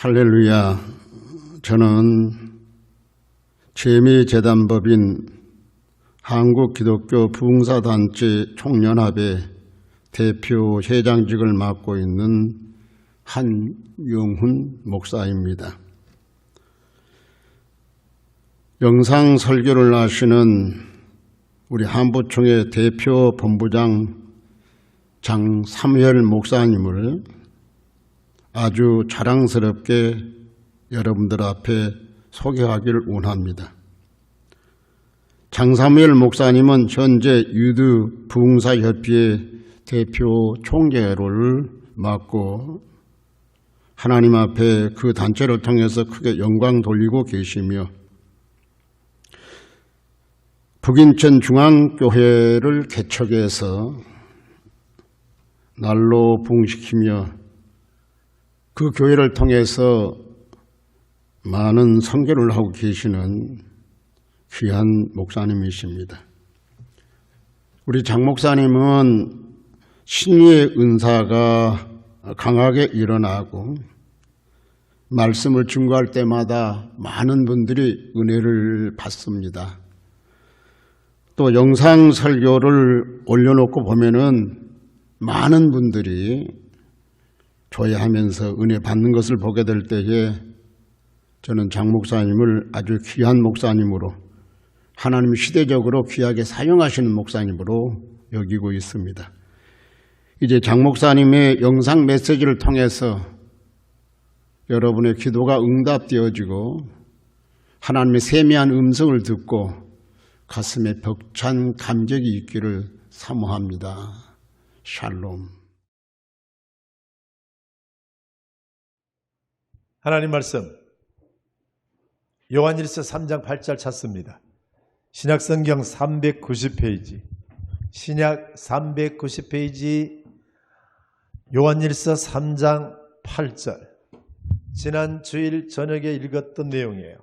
할렐루야. 저는 재미재단법인 한국기독교 부흥사단체 총연합의 대표 회장직을 맡고 있는 한영훈 목사입니다. 영상 설교를 하시는 우리 한부총회 대표 본부장 장삼열 목사님을 아주 자랑스럽게 여러분들 앞에 소개하기를 원합니다. 장삼열 목사님은 현재 유드 부흥사협의회 대표 총재를 맡고 하나님 앞에 그 단체를 통해서 크게 영광 돌리고 계시며 북인천 중앙교회를 개척해서 날로 부흥시키며 그 교회를 통해서 많은 선교를 하고 계시는 귀한 목사님이십니다. 우리 장 목사님은 신유의 은사가 강하게 일어나고 말씀을 증거할 때마다 많은 분들이 은혜를 받습니다. 또 영상 설교를 올려놓고 보면은 많은 분들이 조회하면서 은혜 받는 것을 보게 될 때에 저는 장 목사님을 아주 귀한 목사님으로 하나님 시대적으로 귀하게 사용하시는 목사님으로 여기고 있습니다. 이제 장 목사님의 영상 메시지를 통해서 여러분의 기도가 응답되어지고 하나님의 세미한 음성을 듣고 가슴에 벅찬 감격이 있기를 사모합니다. 샬롬. 하나님 말씀 요한일서 3장 8절 찾습니다. 신약성경 390페이지 신약 390페이지 요한일서 3장 8절 지난 주일 저녁에 읽었던 내용이에요.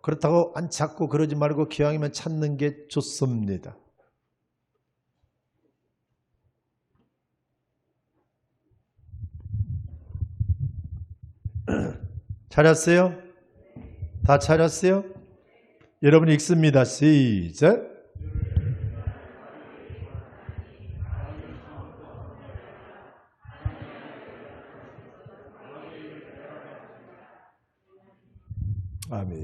그렇다고 안 찾고 그러지 말고 기왕이면 찾는 게 좋습니다. 찾았어요? 다 찾았어요? 여러분 읽습니다. 시작. 아멘.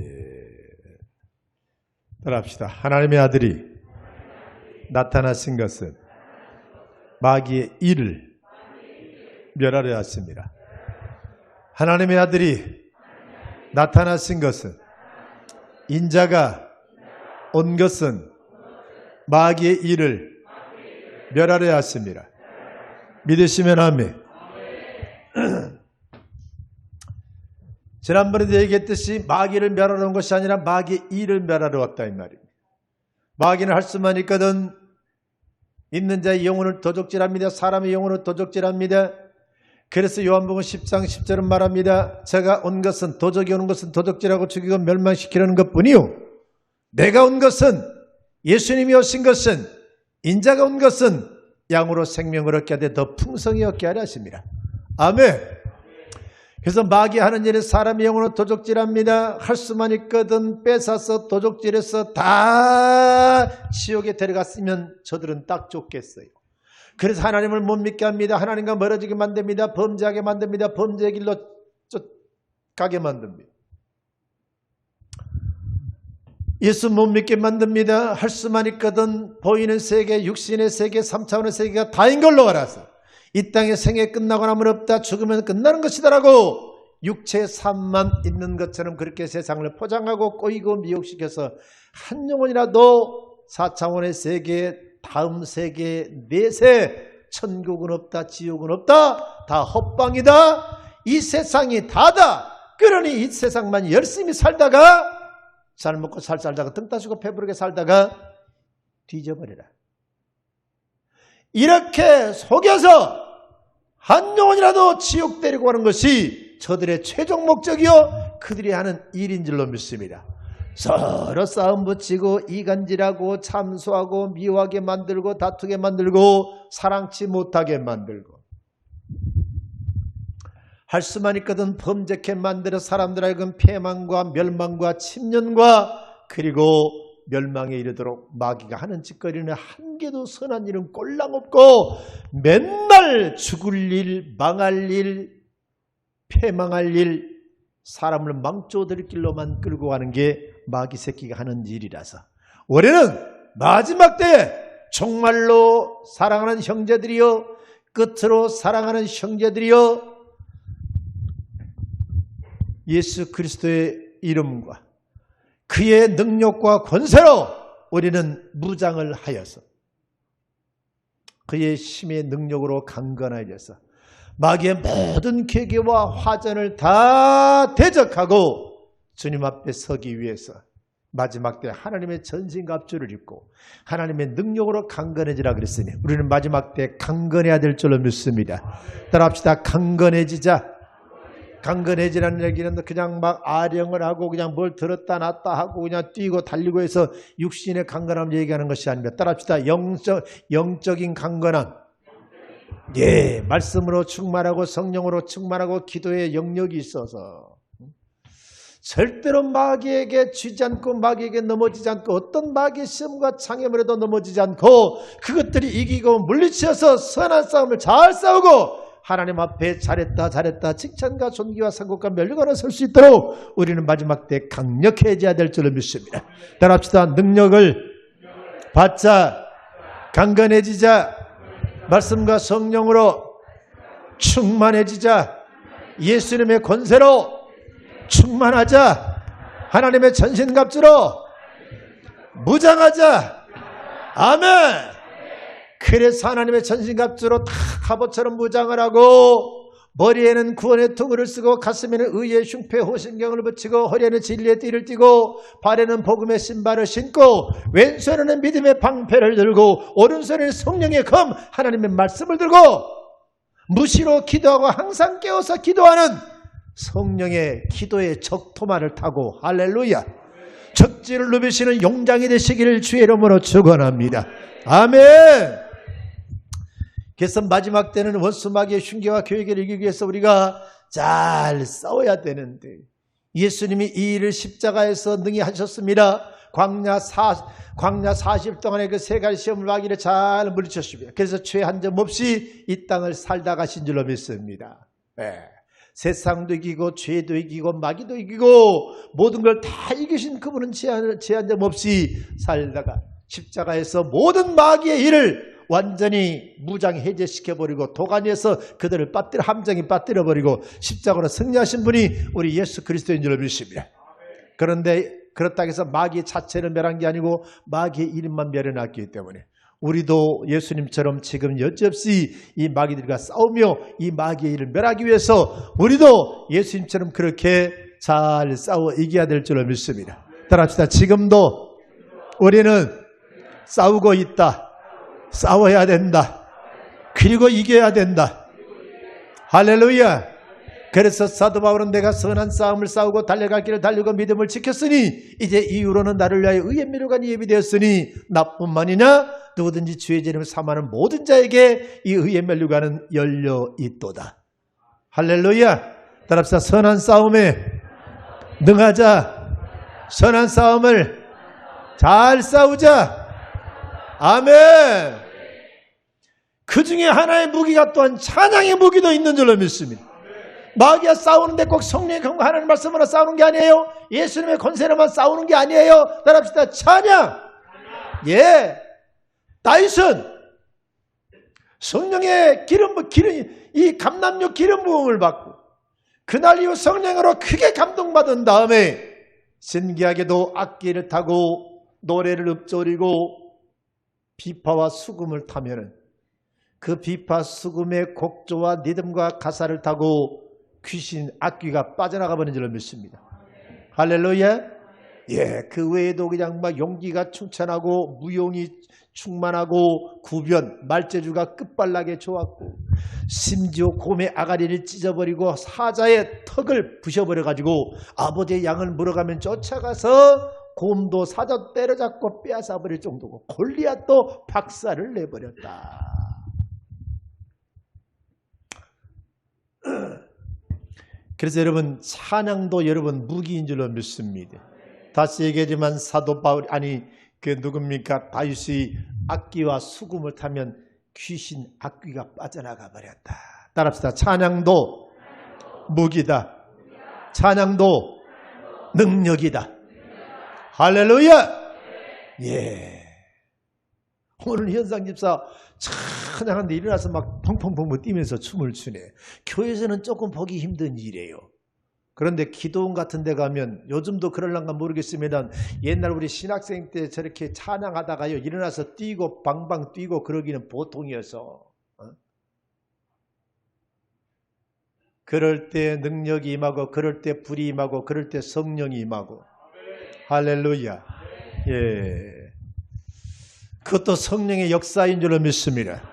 따라합시다. 하나님의 아들이 나타나신 것은 마귀의 일을 멸하려 하십니다. 하나님의 아들이 나타나신 것은 인자가 온 것은 마귀의 일을 멸하려 하십니다. 믿으시면 아멘. 지난번에도 얘기했듯이 마귀를 멸하러 온 것이 아니라 마귀의 일을 멸하러 왔다 이 말입니다. 마귀는 할 수만 있거든 있는 자의 영혼을 도적질합니다. 사람의 영혼을 도적질합니다. 그래서 요한복음 10장 10절은 말합니다. 제가 온 것은 도적이 오는 것은 도적질하고 죽이고 멸망시키려는 것뿐이요 내가 온 것은 예수님이 오신 것은 인자가 온 것은 양으로 생명을 얻게 하되 더 풍성히 얻게 하려 하십니다. 아멘. 그래서 마귀 하는 일은 사람의 영혼을 도적질합니다. 할 수만 있거든 뺏어서 도적질해서 다 지옥에 데려갔으면 저들은 딱 좋겠어요. 그래서 하나님을 못 믿게 합니다. 하나님과 멀어지게 만듭니다. 범죄하게 만듭니다. 범죄의 길로 가게 만듭니다. 예수 못 믿게 만듭니다. 할 수만 있거든 보이는 세계, 육신의 세계, 3차원의 세계가 다인 걸로 알아서 이 땅의 생애 끝나고 나면 없다. 죽으면 끝나는 것이더라고. 육체의 삶만 있는 것처럼 그렇게 세상을 포장하고 꼬이고 미혹시켜서 한 영혼이라도 4차원의 세계, 다음 세계, 내세 천국은 없다. 지옥은 없다. 다 헛방이다. 이 세상이 다다. 그러니 이 세상만 열심히 살다가 잘 먹고 잘 살다가 등 따시고 배부르게 살다가 뒤져버려라. 이렇게 속여서 한 영혼이라도 지옥 데리고 가는 것이 저들의 최종 목적이요 그들이 하는 일인 줄로 믿습니다. 서로 싸움 붙이고 이간질하고 참소하고 미워하게 만들고 다투게 만들고 사랑치 못하게 만들고 할 수만 있거든 범죄케 만들어 사람들 하여금 패망과 멸망과 침년과 그리고 멸망에 이르도록 마귀가 하는 짓거리는 한 개도 선한 일은 꼴랑 없고 맨날 죽을 일, 망할 일, 패망할 일, 사람을 망조들 길로만 끌고 가는 게 마귀 새끼가 하는 일이라서 올해는 마지막 때에 정말로 사랑하는 형제들이여, 끝으로 사랑하는 형제들이여, 예수 그리스도의 이름과 그의 능력과 권세로 우리는 무장을 하여서 그의 힘의 능력으로 강건하여서 마귀의 모든 계계와 화전을 다 대적하고 주님 앞에 서기 위해서 마지막 때 하나님의 전신갑주를 입고 하나님의 능력으로 강건해지라 그랬으니 우리는 마지막 때 강건해야 될 줄로 믿습니다. 따라합시다. 강건해지자. 강건해지라는 얘기는 그냥 막 아령을 하고 그냥 뭘 들었다 놨다 하고 그냥 뛰고 달리고 해서 육신의 강건함을 얘기하는 것이 아닙니다. 따라합시다. 영적인 강건함. 예, 말씀으로 충만하고 성령으로 충만하고 기도의 영역이 있어서 절대로 마귀에게 쥐지 않고 마귀에게 넘어지지 않고 어떤 마귀의 시험과 장애물에도 넘어지지 않고 그것들이 이기고 물리치어서 선한 싸움을 잘 싸우고 하나님 앞에 잘했다 칭찬과 존귀와 상급과 멸류관을 설 수 있도록 우리는 마지막 때 강력해져야 될 줄을 믿습니다. 따라합시다. 능력을 받자, 강건해지자, 말씀과 성령으로 충만해지자, 예수님의 권세로 충만하자, 하나님의 전신갑주로 무장하자. 아멘. 그래서 하나님의 전신갑주로 다 갑옷처럼 무장을 하고 머리에는 구원의 투구를 쓰고 가슴에는 의의 흉패 호신경을 붙이고 허리에는 진리의 띠를 띠고 발에는 복음의 신발을 신고 왼손에는 믿음의 방패를 들고 오른손에는 성령의 검 하나님의 말씀을 들고 무시로 기도하고 항상 깨어서 기도하는 성령의 기도의 적토마를 타고 할렐루야 적지를 누비시는 용장이 되시기를 주의 이름으로 축원합니다. 아멘. 그래서 마지막 때는 원수 마귀의 흉계와 교회를 이기기 위해서 우리가 잘 싸워야 되는데 예수님이 이 일을 십자가에서 능히 하셨습니다. 광야 40 동안의 그 세 가지 시험을 마귀를 잘 물리쳤습니다. 그래서 죄 한 점 없이 이 땅을 살다 가신 줄로 믿습니다. 네. 세상도 이기고 죄도 이기고 마귀도 이기고 모든 걸 다 이기신 그분은 죄 한 점 없이 살다가 십자가에서 모든 마귀의 일을 완전히 무장 해제시켜버리고 도가니에서 그들을 함정이 빠뜨려버리고 십자가로 승리하신 분이 우리 예수 그리스도인 줄로 믿습니다. 그런데 그렇다고 해서 마귀 자체를 멸한 게 아니고 마귀의 이름만 멸해놨기 때문에 우리도 예수님처럼 지금 여지없이 이 마귀들과 싸우며 이 마귀의 일을 멸하기 위해서 우리도 예수님처럼 그렇게 잘 싸워 이겨야 될 줄로 믿습니다. 따라합시다. 지금도 우리는 싸우고 있다. 싸워야 된다. 그리고 이겨야 된다. 할렐루야. 그래서 사도 바울은 내가 선한 싸움을 싸우고 달려갈 길을 달리고 믿음을 지켰으니 이제 이후로는 나를 위하여 의의 멸류관이 예비되었으니 나뿐만이냐 누구든지 주의 이름을 삼하는 모든 자에게 이 의의 멸류관은 열려 있도다. 할렐루야. 따라합시다. 선한 싸움에 능하자. 선한 싸움을 잘 싸우자. 아멘. 그 중에 하나의 무기가 또한 찬양의 무기도 있는 줄로 믿습니다. 마귀와 싸우는데 꼭 성령의 검과 하나님 말씀으로 싸우는 게 아니에요. 예수님의 권세로만 싸우는 게 아니에요. 따라합시다. 찬양. 예. 다윗은 성령의 이 감람육 기름 부음을 받고 그날 이후 성령으로 크게 감동받은 다음에 신기하게도 악기를 타고 노래를 읊조리고 비파와 수금을 타면은 그 비파 수금의 곡조와 리듬과 가사를 타고 귀신 악귀가 빠져나가 버리는 줄로 믿습니다. 할렐루야. 예, 그 외에도 그냥 막 용기가 충천하고 무용이 충만하고 구변 말재주가 끝발나게 좋았고 심지어 곰의 아가리를 찢어버리고 사자의 턱을 부셔버려가지고 아버지의 양을 물어가면 쫓아가서 곰도 사자 때려잡고 빼앗아버릴 정도고 골리앗도 박살을 내버렸다. 그래서 여러분 찬양도 여러분 무기인 줄로 믿습니다. 다시 얘기하지만 사도 바울 누굽니까? 다윗이 악기와 수금을 타면 귀신 악귀가 빠져나가 버렸다. 따라합시다. 찬양도 무기다. 찬양도 능력이다. 할렐루야. 예. 오늘 현상 집사 찬양하는데 일어나서 막 펑펑펑 뛰면서 춤을 추네. 교회에서는 조금 보기 힘든 일이에요. 그런데 기도원 같은 데 가면 요즘도 그럴란가 모르겠습니다. 옛날 우리 신학생 때 저렇게 찬양하다가요 일어나서 뛰고 방방 뛰고 그러기는 보통이어서 그럴 때 능력이 임하고 그럴 때 불이 임하고 그럴 때 성령이 임하고 할렐루야. 예. 그것도 성령의 역사인 줄로 믿습니다.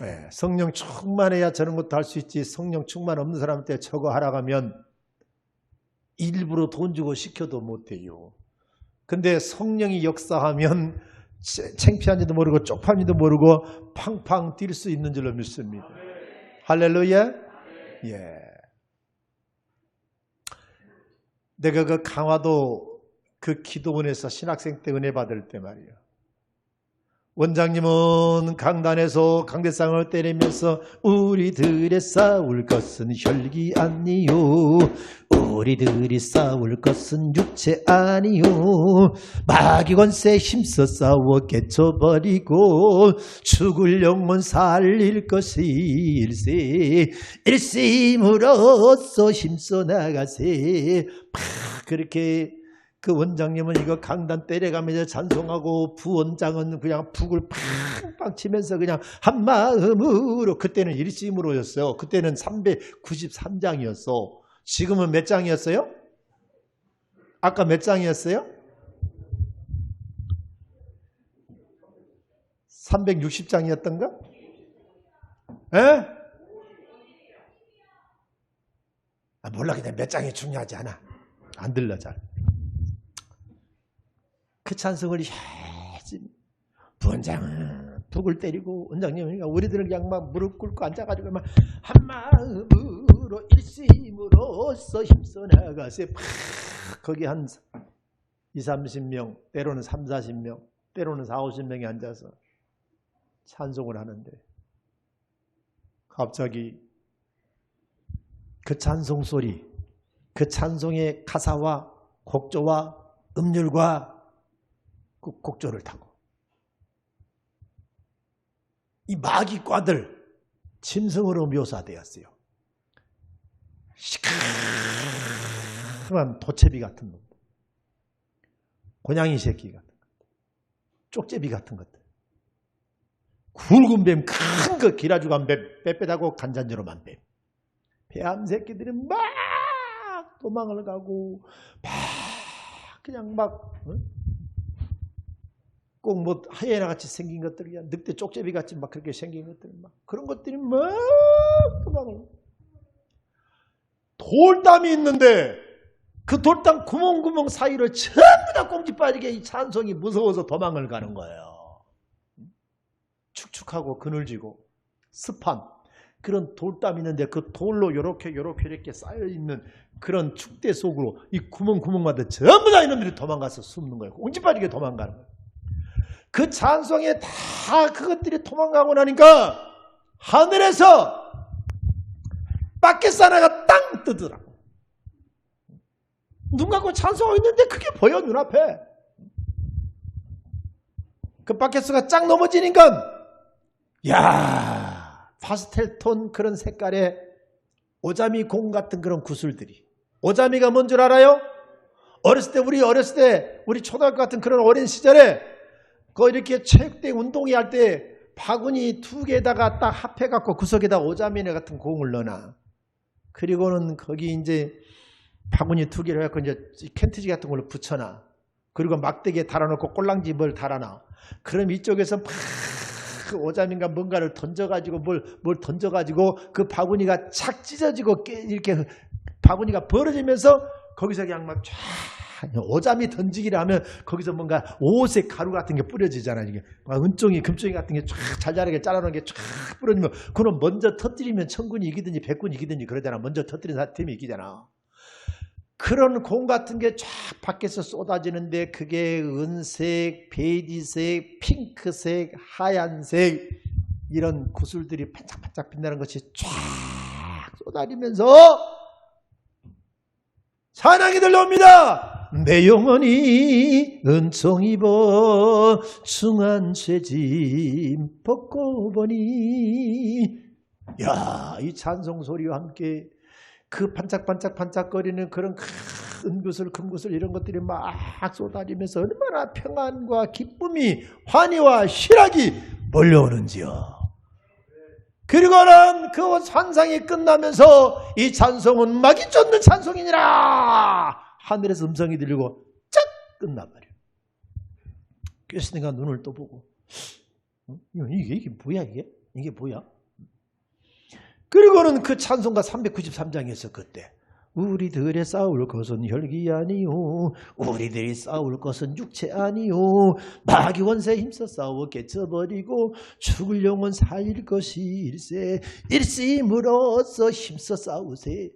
예. 성령 충만해야 저런 것도 할 수 있지. 성령 충만 없는 사람한테 저거 하라고 하면 일부러 돈 주고 시켜도 못해요. 근데 성령이 역사하면 창피한지도 모르고 쪽팔린지도 모르고 팡팡 뛸 수 있는 줄로 믿습니다. 할렐루야. 예. 내가 그 강화도 그 기도원에서 신학생 때 은혜 받을 때 말이에요. 원장님은 강단에서 강대상을 때리면서 우리들의 싸울 것은 혈기 아니요 우리들이 싸울 것은 육체 아니요 마귀 권세 힘써 싸워 깨쳐버리고 죽을 영혼 살릴 것이 일심으로써 힘써 나가세. 그렇게 그 원장님은 이거 강단 때려가면서 찬송하고 부원장은 그냥 푹을 팡팡 치면서 그냥 한 마음으로. 그때는 일심으로였어요. 그때는 393장이었어. 지금은 몇 장이었어요? 아까 몇 장이었어요? 360장이었던가? 에? 몰라. 그냥 몇 장이 중요하지 않아. 안 들려 잘. 그 찬송을 해야지. 부원장은 북을 때리고 원장님은 우리들은 그냥 막 무릎 꿇고 앉아가지고 막 한 마음으로 일심으로써 힘써 나가세. 거기 한 20-30명, 때로는 30-40명, 때로는 40-50명이 앉아서 찬송을 하는데 갑자기 그 찬송 소리, 그 찬송의 가사와 곡조와 음률과 그 곡조를 타고 이 마귀과들 짐승으로 묘사되었어요. 시커먼 도채비 같은 놈, 고양이 새끼 같은 것, 쪽제비 같은 것들, 굵은 뱀, 큰 거 기라주고 한 뱀, 빽빽하고 간잔주로만 뱀, 뱀 새끼들이 막 도망을 가고 막 그냥 막 꼭 뭐 하이에나 같이 생긴 것들, 그냥 늑대 쪽제비 같이 막 그렇게 생긴 것들, 막 그런 것들이 막 도망을. 돌담이 있는데 그 돌담 구멍구멍 사이로 전부 다 꽁지 빠지게 이 찬송이 무서워서 도망을 가는 거예요. 축축하고 그늘지고 습한 그런 돌담이 있는데 그 돌로 이렇게 쌓여 있는 그런 축대 속으로 이 구멍구멍마다 전부 다 이놈들이 도망가서 숨는 거예요. 꽁지 빠지게 도망가는 거예요. 그 찬송에 다 그것들이 도망가고 나니까 하늘에서 바켓 하나가 땅 뜨더라고. 눈 감고 찬송하고 있는데 그게 보여, 눈앞에. 그 바켓스가 쫙 넘어지니까 야, 파스텔 톤 그런 색깔의 오자미 공 같은 그런 구슬들이. 오자미가 뭔 줄 알아요? 우리 어렸을 때 우리 초등학교 같은 그런 어린 시절에 그 이렇게 체육대 운동회 할 때 바구니 2개에다가 딱 합해갖고 구석에다 오자미네 같은 공을 넣어놔. 그리고는 거기 이제 바구니 2개를 해갖고 이제 캔트지 같은 걸로 붙여놔. 그리고 막대기에 달아놓고 꼴랑지 뭘 달아놔. 그럼 이쪽에서 막 그 오자미인가 뭔가를 던져가지고 뭘 던져가지고 그 바구니가 착 찢어지고 이렇게 바구니가 벌어지면서 거기서 그냥 막 쫙 오자미 던지기를 하면 거기서 뭔가 오색 가루 같은 게 뿌려지잖아요. 이게 은종이 금종이 같은 게 쫙 잘잘하게 잘라놓은 게 쫙 뿌려지면 그럼 먼저 터뜨리면 천군이 이기든지 백군이 이기든지 그러잖아. 먼저 터뜨린 팀이 이기잖아. 그런 공 같은 게 쫙 밖에서 쏟아지는데 그게 은색, 베이지색, 핑크색, 하얀색 이런 구슬들이 반짝반짝 빛나는 것이 쫙 쏟아지면서 찬양이 들려옵니다. 내 영혼이 은총 입어 중한 죄짐 벗고 보니. 야, 이 찬송 소리와 함께 그 반짝반짝거리는 그런 은구슬, 금구슬 이런 것들이 막 쏟아지면서 얼마나 평안과 기쁨이 환희와 희락이 몰려오는지요. 그리고는 그 환상이 끝나면서 이 찬송은 막이 쫓는 찬송이니라 하늘에서 음성이 들리고 쫙 끝난 말이에요. 교수님과 눈을 또 보고 이게 뭐야 이게 뭐야? 그리고는 그 찬송가 393장에서 그때 우리들의 싸울 것은 혈기 아니요 우리들이 싸울 것은 육체 아니요 마귀 원세 힘써 싸워 깨쳐버리고 죽을 영혼 살릴 것이 일심으로써 힘써 싸우세.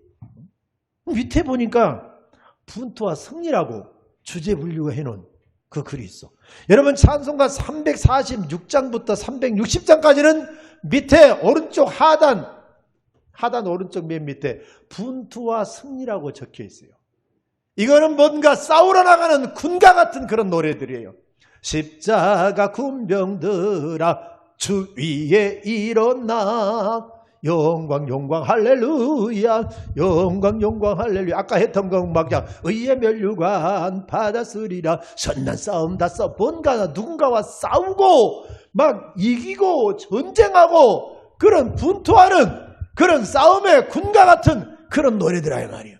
밑에 보니까 분투와 승리라고 주제 분류가 해놓은 그 글이 있어. 여러분 찬송가 346장부터 360장까지는 밑에 오른쪽 하단 오른쪽 맨 밑에 분투와 승리라고 적혀 있어요. 이거는 뭔가 싸우러 나가는 군가 같은 그런 노래들이에요. 십자가 군병들아 주 위에 일어나 영광 영광 할렐루야 영광 영광 할렐루야. 아까 했던 거 막장 의의 면류관 받았으리라. 선난 싸움 다 싸워 뭔가 누군가와 싸우고 막 이기고 전쟁하고 그런 분투하는 그런 싸움의 군가 같은 그런 노래들이야 말이에요.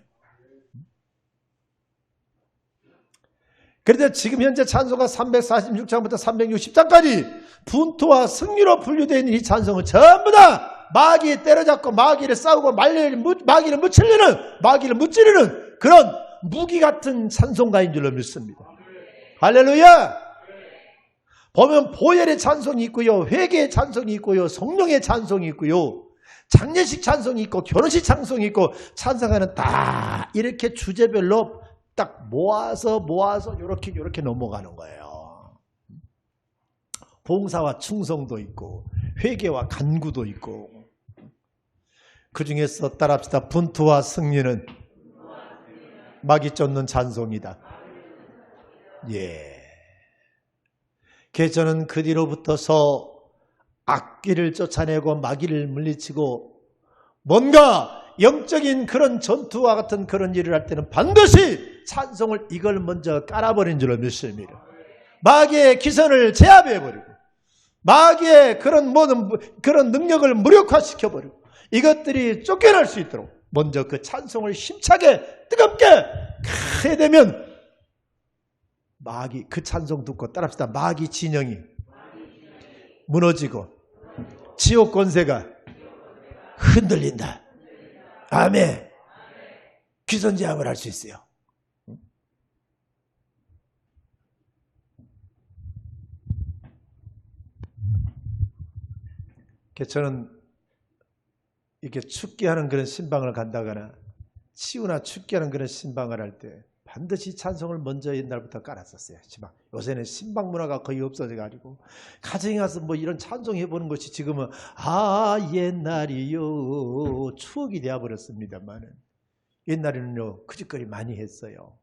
그런데 지금 현재 찬송가 346장부터 360장까지 분투와 승리로 분류되어 있는 이 찬송은 전부 다 마귀에 때려잡고 마귀를 싸우고 마귀를 무찌르는 그런 무기 같은 찬송가인 줄로 믿습니다. 할렐루야! 보면 보혈의 찬송이 있고요, 회개의 찬송이 있고요, 성령의 찬송이 있고요, 장례식 찬송이 있고 결혼식 찬송이 있고 찬송가는 다 이렇게 주제별로 딱 모아서 이렇게 넘어가는 거예요. 봉사와 충성도 있고 회개와 간구도 있고 그 중에서 따라합시다. 분투와 승리는 마귀 쫓는 찬송이다. 예. 그래서 저는 그 뒤로부터서 악귀를 쫓아내고 마귀를 물리치고 뭔가 영적인 그런 전투와 같은 그런 일을 할 때는 반드시 찬송을 이걸 먼저 깔아버린 줄로 믿습니다. 마귀의 기선을 제압해버리고 마귀의 그런 모든 그런 능력을 무력화시켜버리고 이것들이 쫓겨날 수 있도록 먼저 그 찬송을 힘차게 뜨겁게 해야 되면 마귀 그 찬송 듣고 따라합시다. 마귀 진영이 무너지고 지옥 권세가 흔들린다. 아멘. 귀선제압을 할 수 있어요. 저는 이렇게 축기하는 그런 신방을 간다거나 치유나 축기하는 그런 신방을 할 때 반드시 찬송을 먼저 옛날부터 깔았었어요. 요새는 신방 문화가 거의 없어져가지고 가정에 가서 뭐 이런 찬송 해보는 것이 지금은 옛날이요 추억이 되어버렸습니다만 옛날에는요 그짓거리 많이 했어요.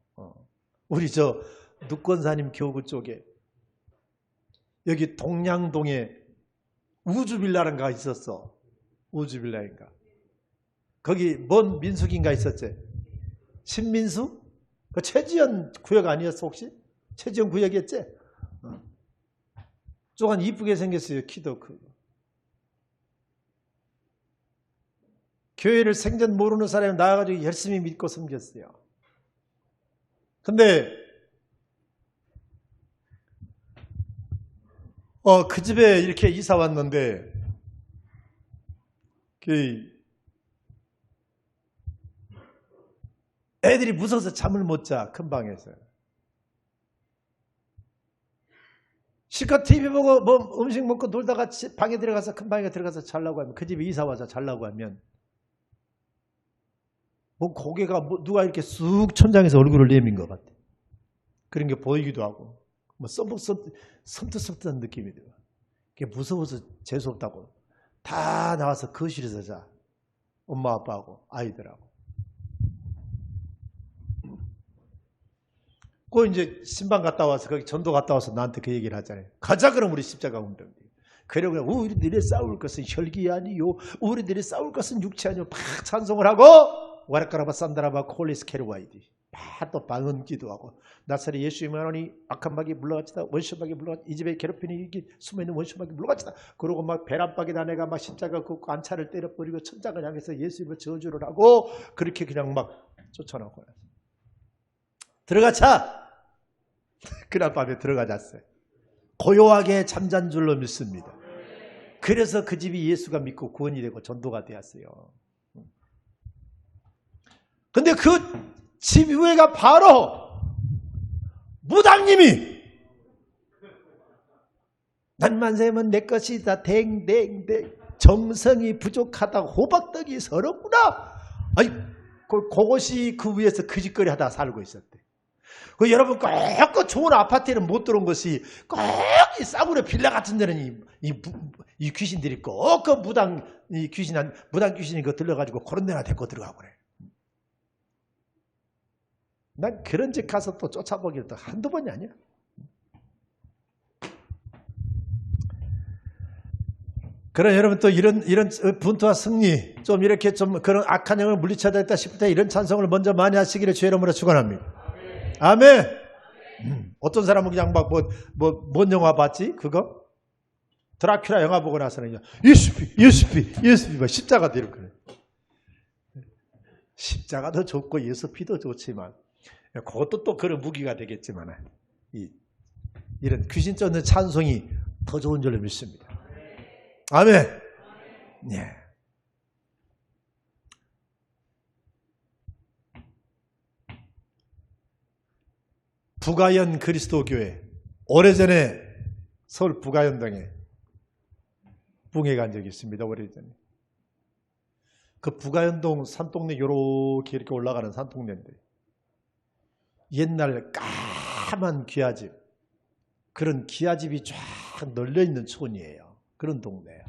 우리 저 늑권사님 교구 쪽에 여기 동양동에 우주빌라인가 있었어. 우주빌라인가. 거기 뭔 민숙인가 있었지? 신민수? 그 최지연 구역 아니었어 혹시? 최지연 구역이었지? 조금 이쁘게 생겼어요. 키도 크고. 교회를 생전 모르는 사람이 나와가지고 열심히 믿고 섬겼어요. 근데 그 집에 이렇게 이사 왔는데 애들이 무서워서 잠을 못 자. 큰 방에서. 실컷 TV 보고 뭐 음식 먹고 놀다가 방에 들어가서 큰 방에 들어가서 자려고 하면 그 집에 이사 와서 자려고 하면 뭐 고개가 뭐 누가 이렇게 쑥 천장에서 얼굴을 내민 것 같아. 그런 게 보이기도 하고 뭐 섬뜩섬뜩한 느낌이 들어. 그게 무서워서 재수없다고 다 나와서 거실에서 자. 엄마 아빠하고 아이들하고. 그 이제 신방 갔다 와서 거기 전도 갔다 와서 나한테 그 얘기를 하잖아요. 가자 그럼 우리 십자가 운동. 그러고 우리들이 싸울 것은 혈기 아니요, 우리들이 싸울 것은 육체 아니요. 막 찬송을 하고 와라카라바 산다라바 콜리스 케르와이디. 또 방언 기도하고 나사렛 예수님의 하나니 악한 마귀 물러가치다, 원수마귀 물러가치다, 이 집에 괴롭히는 이 숨어있는 원수마귀 물러가치다. 그러고 막 베란박에다 내가 막 십자가 긋고 안차를 때려버리고 천장을 향해서 예수님을 저주를 하고 그렇게 그냥 막 쫓아나고 들어가자. 그날 밤에 들어가잤어요. 고요하게 잠잔 줄로 믿습니다. 그래서 그 집이 예수가 믿고 구원이 되고 전도가 되었어요. 근데 그 집 위에가 바로 무당님이 난만세면 내 것이다 댕댕댕 정성이 부족하다 호박떡이 서럽구나. 아니 그것이 그 위에서 그 짓거리 하다 살고 있었대. 그 여러분 꼭 좋은 아파트에는 못 들어온 것이 꼭 이 싸구려 빌라 같은 데는 이 귀신들이 꼭 그 무당 귀신이 그 들려가지고 그런 데나 데리고 들어가고 그래. 난 그런 집 가서 또 쫓아보기를 또 한두 번이 아니야. 그럼 여러분 또 이런 분투와 승리 좀 이렇게 좀 그런 악한 영을 물리쳐야 되겠다 싶을 때 이런 찬송을 먼저 많이 하시기를 주의 이름으로 축원합니다. 아멘. 어떤 사람은 그냥 막 뭔 영화 봤지? 그거? 드라큘라 영화 보고 나서는 예수피 막 십자가 뒤로 그래. 십자가도 좋고 예수피도 좋지만 그것도 또 그런 무기가 되겠지만 이런 귀신 쫓는 찬송이 더 좋은 줄로 믿습니다. 아멘. 네. 부가연 그리스도교회 오래전에 서울 부가연동에 붕해 간 적이 있습니다. 오래전에. 그 부가연동 산동네 요렇게 이렇게 올라가는 산동네인데 옛날 까만 귀하집 그런 귀하집이 쫙 널려있는 촌이에요. 그런 동네예요.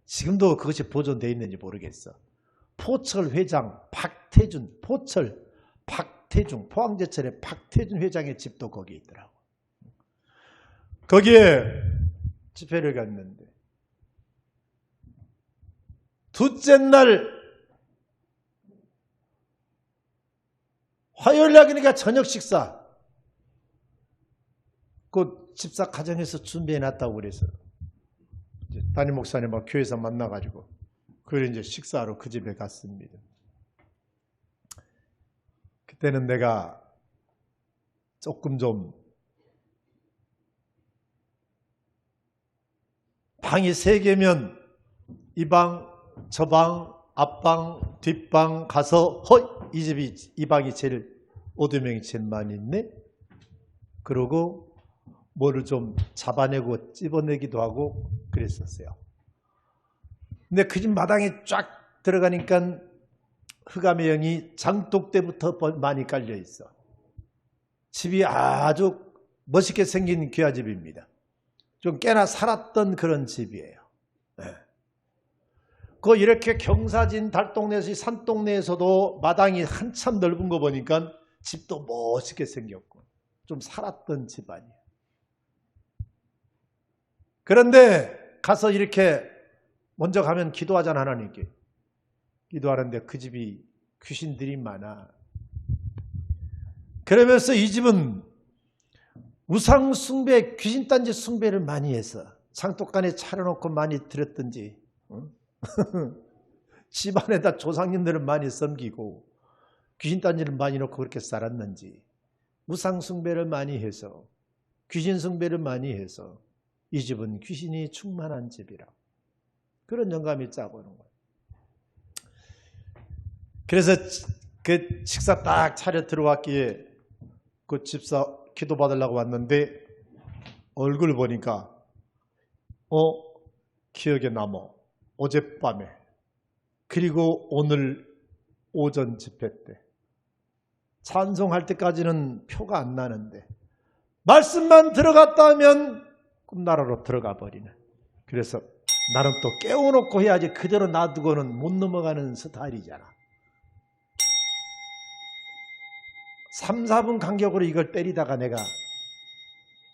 지금도 그것이 보존되어 있는지 모르겠어. 포철 회장 박태준 포항제철의 박태준 회장의 집도 거기에 있더라고. 거기에 집회를 갔는데 둘째 날 화요일 날이니까 저녁 식사 그 집사 가정에서 준비해놨다고 그래서 담임 목사님하고 교회에서 만나가지고 그걸 이제 식사하러 그 집에 갔습니다. 그때는 내가 조금 좀 방이 3개면 이 방, 저 방, 앞방, 뒷방 가서 이 방이 제일 오두명이 제일 많이 있네. 그러고 뭐를 좀 잡아내고 찝어내기도 하고 그랬었어요. 근데 그 집 마당에 쫙 들어가니까 흑암의 영이 장독대부터 많이 깔려 있어. 집이 아주 멋있게 생긴 귀하집입니다. 좀 꽤나 살았던 그런 집이에요. 네. 그 이렇게 경사진 달동네에서 산동네에서도 마당이 한참 넓은 거 보니까 집도 멋있게 생겼고 좀 살았던 집안이에요. 그런데 가서 이렇게 먼저 가면 기도하잖아. 하나님께 기도하는데 그 집이 귀신들이 많아. 그러면서 이 집은 우상 숭배, 귀신 딴지 숭배를 많이 해서 상독간에 차려놓고 많이 드렸든지 집안에다 조상님들을 많이 섬기고 귀신 딴지를 많이 놓고 그렇게 살았는지 우상 숭배를 많이 해서 귀신 숭배를 많이 해서 이 집은 귀신이 충만한 집이라 그런 영감이 짜고 오는 거예요. 그래서 그 식사 딱 차려 들어왔기에 그 집사 기도 받으려고 왔는데 얼굴 보니까 기억에 남어. 어젯밤에 그리고 오늘 오전 집회 때 찬송할 때까지는 표가 안 나는데 말씀만 들어갔다 하면 꿈나라로 들어가 버리는. 그래서 나는 또 깨워놓고 해야지 그대로 놔두고는 못 넘어가는 스타일이잖아. 3, 4분 간격으로 이걸 때리다가 내가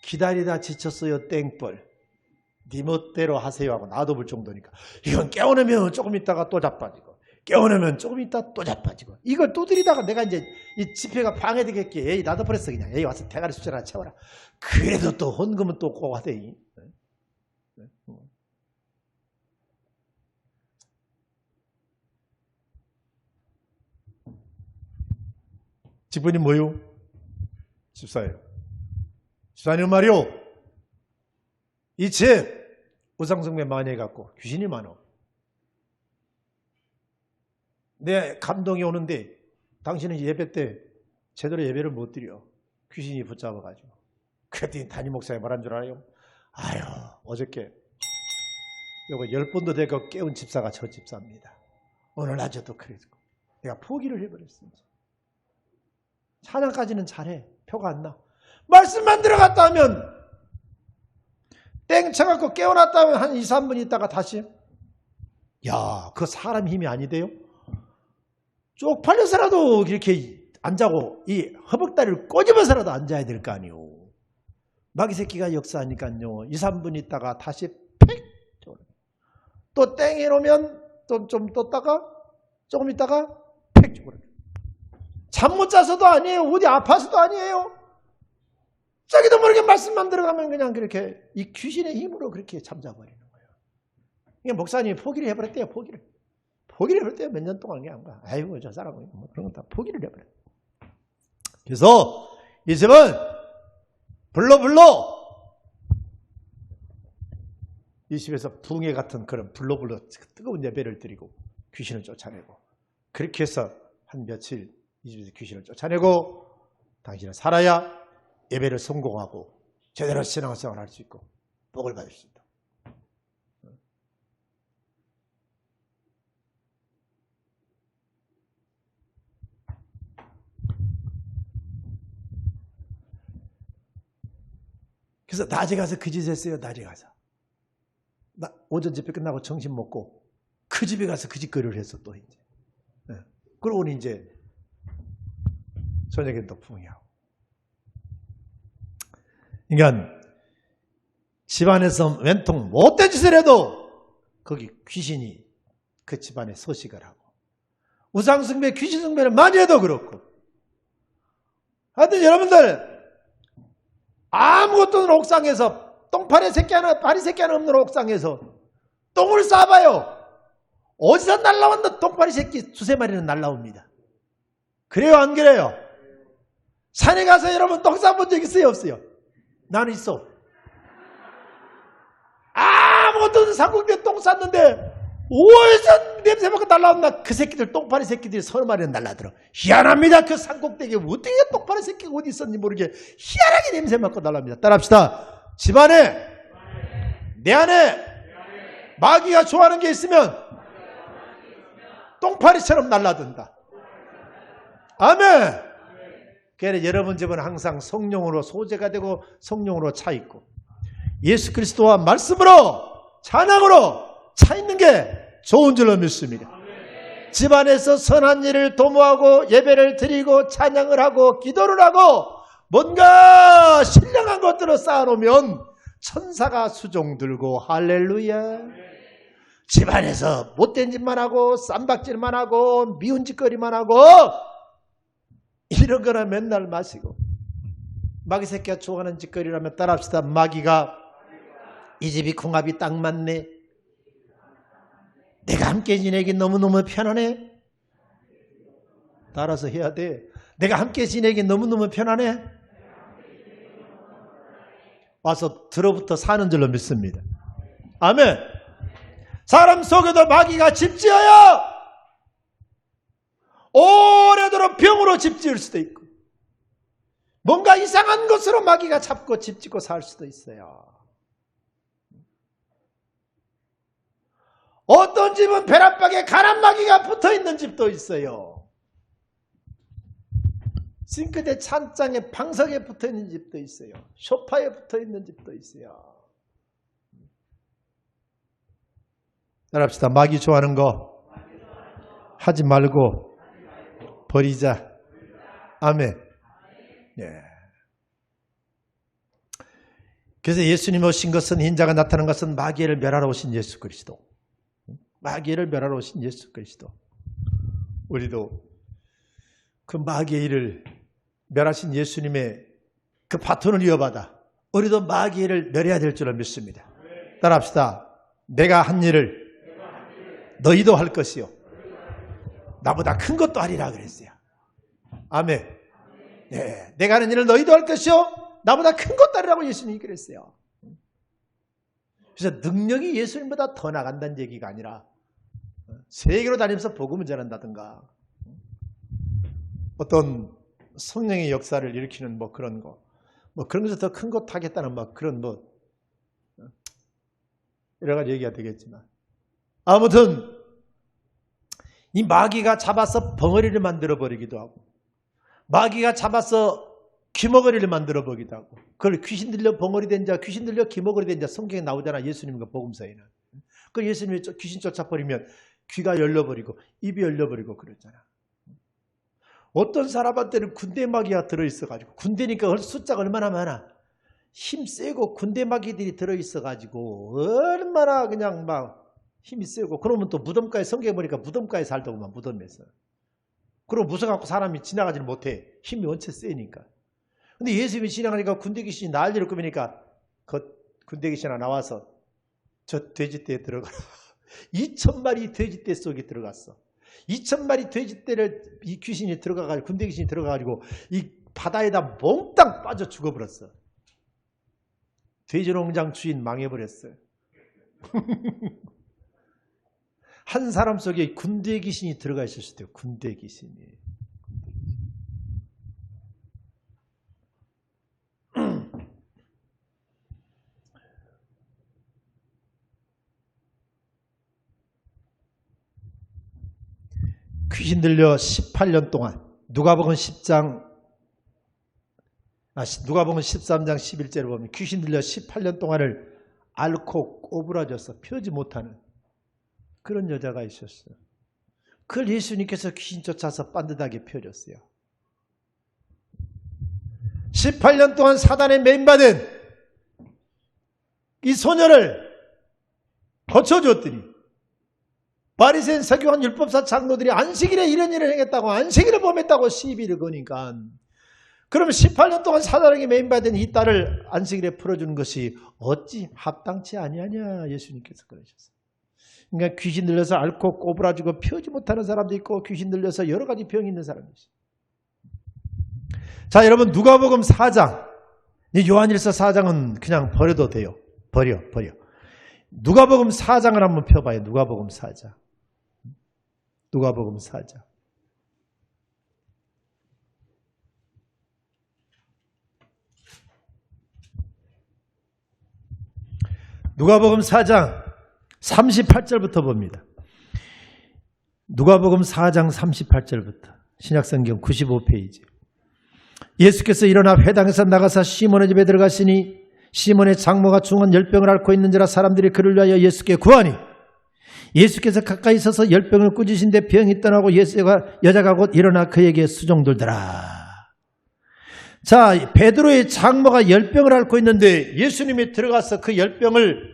기다리다 지쳤어요 땡벌. 네 멋대로 하세요 하고 놔둬볼 정도니까 이건 깨워놓으면 조금 있다가 또 자빠지고 깨워놓으면 조금 있다가 또 자빠지고 이걸 두드리다가 내가 이제 이 집회가 방해되겠기에 에이 놔둬버렸어. 그냥 에이 와서 대가리 숫자나 채워라. 그래도 또 헌금은 또 꼭 하대. 집분이 뭐요? 집사예요. 집사님 말이요. 이 집 우상숭배 많이 해갖고 귀신이 많어. 내 감동이 오는데 당신은 예배 때 제대로 예배를 못 드려. 귀신이 붙잡아가지고. 그랬더니 담임 목사님 말한 줄 알아요? 아유 어저께 요거 10번도 되고 깨운 집사가 저 집사입니다. 오늘 낮에도 그랬고 내가 포기를 해버렸어요. 찬양까지는 잘해. 표가 안 나. 말씀만 들어갔다 하면 땡 쳐갖고 깨어났다 하면 한 2, 3분 있다가 다시 야, 그 사람 힘이 아니대요. 쪽팔려서라도 이렇게 안 자고 이 허벅다리를 꼬집어서라도 앉아야 될 거 아니오. 마귀 새끼가 역사하니까요. 2, 3분 있다가 다시 팩! 또 땡 해놓으면 또 좀 떴다가 조금 있다가 팩! 죽어요. 잠 못 자서도 아니에요. 어디 아파서도 아니에요. 자기도 모르게 말씀만 들어가면 그냥 그렇게 이 귀신의 힘으로 그렇게 잠자버리는 거예요. 그러니까 목사님이 포기를 해버렸대요. 포기를 해버렸대요. 몇 년 동안 그냥. 아이고 저 사람은 뭐 그런 건 다 포기를 해버렸어요. 그래서 이 집은 불러 이 집에서 붕해 같은 그런 불러 뜨거운 예배를 드리고 귀신을 쫓아내고 그렇게 해서 한 며칠 이 집에서 귀신을 쫓아내고 당신은 살아야 예배를 성공하고 제대로 신앙생활을 할 수 있고 복을 받을 수 있다. 그래서 낮에 가서 그 짓 했어요. 낮에 가서. 오전 집회 끝나고 점심 먹고 그 집에 가서 그 짓거리를 했어 또 이제. 그러고 이제 저녁에 또 붕이하고. 그러니까 집안에서 왼통 못된 짓을 해도 거기 귀신이 그 집안에 서식을 하고 우상숭배, 귀신숭배를 많이 해도 그렇고 하여튼 여러분들 아무것도 없는 옥상에서 똥파리 새끼 하나, 파리 새끼 하나 없는 옥상에서 똥을 싸봐요. 어디서 날라온다 똥파리 새끼 두세 마리는 날라옵니다. 그래요 안 그래요? 산에 가서 여러분 똥 싸본 적 있어요 없어요? 나는 있어. 아무것도 없는 산꼭대기에 똥 쌌는데 어디서 냄새 맡고 날라온다. 그 새끼들 똥파리 새끼들이 서너 마리는 날라들어. 희한합니다. 그 산꼭대기에 어떻게 똥파리 새끼가 어디 있었는지 모르게 희한하게 냄새 맡고 날라옵니다. 따라합시다. 집안에 내 안에 마귀가 좋아하는 게 있으면 똥파리처럼 날라든다. 아멘. 그래서 여러분 집은 항상 성령으로 소재가 되고 성령으로 차 있고 예수 그리스도와 말씀으로 찬양으로 차 있는 게 좋은 줄로 믿습니다. 집안에서 선한 일을 도모하고 예배를 드리고 찬양을 하고 기도를 하고 뭔가 신령한 것들을 쌓아놓으면 천사가 수종 들고 할렐루야. 집안에서 못된 짓만 하고 쌈박질만 하고 미운 짓거리만 하고 이런 거나 맨날 마시고 마귀 새끼가 좋아하는 짓거리라면 따라합시다. 마귀가 이 집이 궁합이 딱 맞네. 내가 함께 지내기 너무너무 편하네. 따라서 해야 돼. 내가 함께 지내기 너무너무 편하네. 와서 들어부터 사는 줄로 믿습니다. 아멘. 사람 속에도 마귀가 집지어요. 오래도록 병으로 집지을 수도 있고 뭔가 이상한 것으로 마귀가 잡고 집 짓고 살 수도 있어요. 어떤 집은 벼락박에 가난 마귀가 붙어있는 집도 있어요. 싱크대 찬장에 방석에 붙어있는 집도 있어요. 소파에 붙어있는 집도 있어요. 따라합시다. 마귀 좋아하는 거 하지 말고 버리자. 아멘. 예. 그래서 예수님 오신 것은, 인자가 나타난 것은 마귀를 멸하러 오신 예수 그리스도. 마귀를 멸하러 오신 예수 그리스도. 우리도 그 마귀의 일을 멸하신 예수님의 그 바톤을 이어받아 우리도 마귀를 멸해야 될 줄을 믿습니다. 따라합시다. 내가 한 일을 너희도 할 것이요, 나보다 큰 것도 하리라 그랬어요. 아멘. 네, 내가 하는 일을 너희도 할 것이요, 나보다 큰 것도 하리라고 예수님이 그랬어요. 그래서 능력이 예수님보다 더 나간다는 얘기가 아니라 세계로 다니면서 복음을 전한다든가 어떤 성령의 역사를 일으키는 뭐 그런 거, 뭐 그런 것에서 더 큰 것 하겠다는 뭐 그런 뭐 여러 가지 얘기가 되겠지만, 아무튼 이 마귀가 잡아서 벙어리를 만들어 버리기도 하고, 마귀가 잡아서 귀머거리를 만들어 보기도 하고, 그걸 귀신 들려 벙어리 된 자, 귀신 들려 귀머거리 된 자, 성경에 나오잖아. 예수님과 복음서에는. 그 예수님이 귀신 쫓아버리면 귀가 열려버리고 입이 열려버리고 그랬잖아. 어떤 사람한테는 군대 마귀가 들어있어가지고, 군대니까 숫자가 얼마나 많아. 힘 세고 군대 마귀들이 들어있어가지고 얼마나 그냥 막 힘이 세고, 그러면 또 무덤가에, 성경에 보니까 무덤가에 살더구만. 무덤에서. 그럼 무서워갖고 사람이 지나가지를 못해. 힘이 원체 세니까. 근데 예수님이 지나가니까 군대 귀신이 난리를 꾸미니까 그 군대 귀신 하나 나와서 저 돼지떼에 들어가. 2,000마리 돼지떼 속에 들어갔어. 2,000마리 돼지떼를 이 귀신이 들어가가지고, 군대 귀신이 들어가가지고 이 바다에다 몽땅 빠져 죽어버렸어. 돼지농장 주인 망해버렸어요. 한 사람 속에 군대 귀신이 들어가 있었을 때요. 군대 귀신이. 귀신 들려 18년 동안, 누가복음 13장 11절을 보면 귀신 들려 18년 동안을 앓고 꼬부라져서 펴지 못하는 그런 여자가 있었어요. 그걸 예수님께서 귀신 쫓아서 반듯하게 펴줬어요. 18년 동안 사단에 매인받은 이 소녀를 고쳐줬더니, 바리새인 서기관 율법사 장로들이 안식일에 이런 일을 행했다고, 안식일을 범했다고 시비를 거니까, 그러면 18년 동안 사단에게 매인받은 이 딸을 안식일에 풀어주는 것이 어찌 합당치 아니하냐, 예수님께서 그러셨어요. 그러니까 귀신 들려서 앓고 꼬부라지고 펴지 못하는 사람도 있고, 귀신 들려서 여러 가지 병이 있는 사람도 있어요. 자, 여러분, 누가복음 4장, 요한일서 4장은 그냥 버려도 돼요. 버려. 누가복음 4장을 한번 펴봐요. 누가복음 4장. 누가복음 4장. 누가복음 4장 38절부터 봅니다. 누가복음 4장 38절부터. 신약성경 95페이지. 예수께서 일어나 회당에서 나가사 시몬의 집에 들어가시니 시몬의 장모가 중한 열병을 앓고 있는지라 사람들이 그를 위하여 예수께 구하니, 예수께서 가까이 서서 열병을 꾸짖으신데 병이 떠나고 여자가 곧 일어나 그에게 수종들더라. 자, 베드로의 장모가 열병을 앓고 있는데 예수님이 들어가서 그 열병을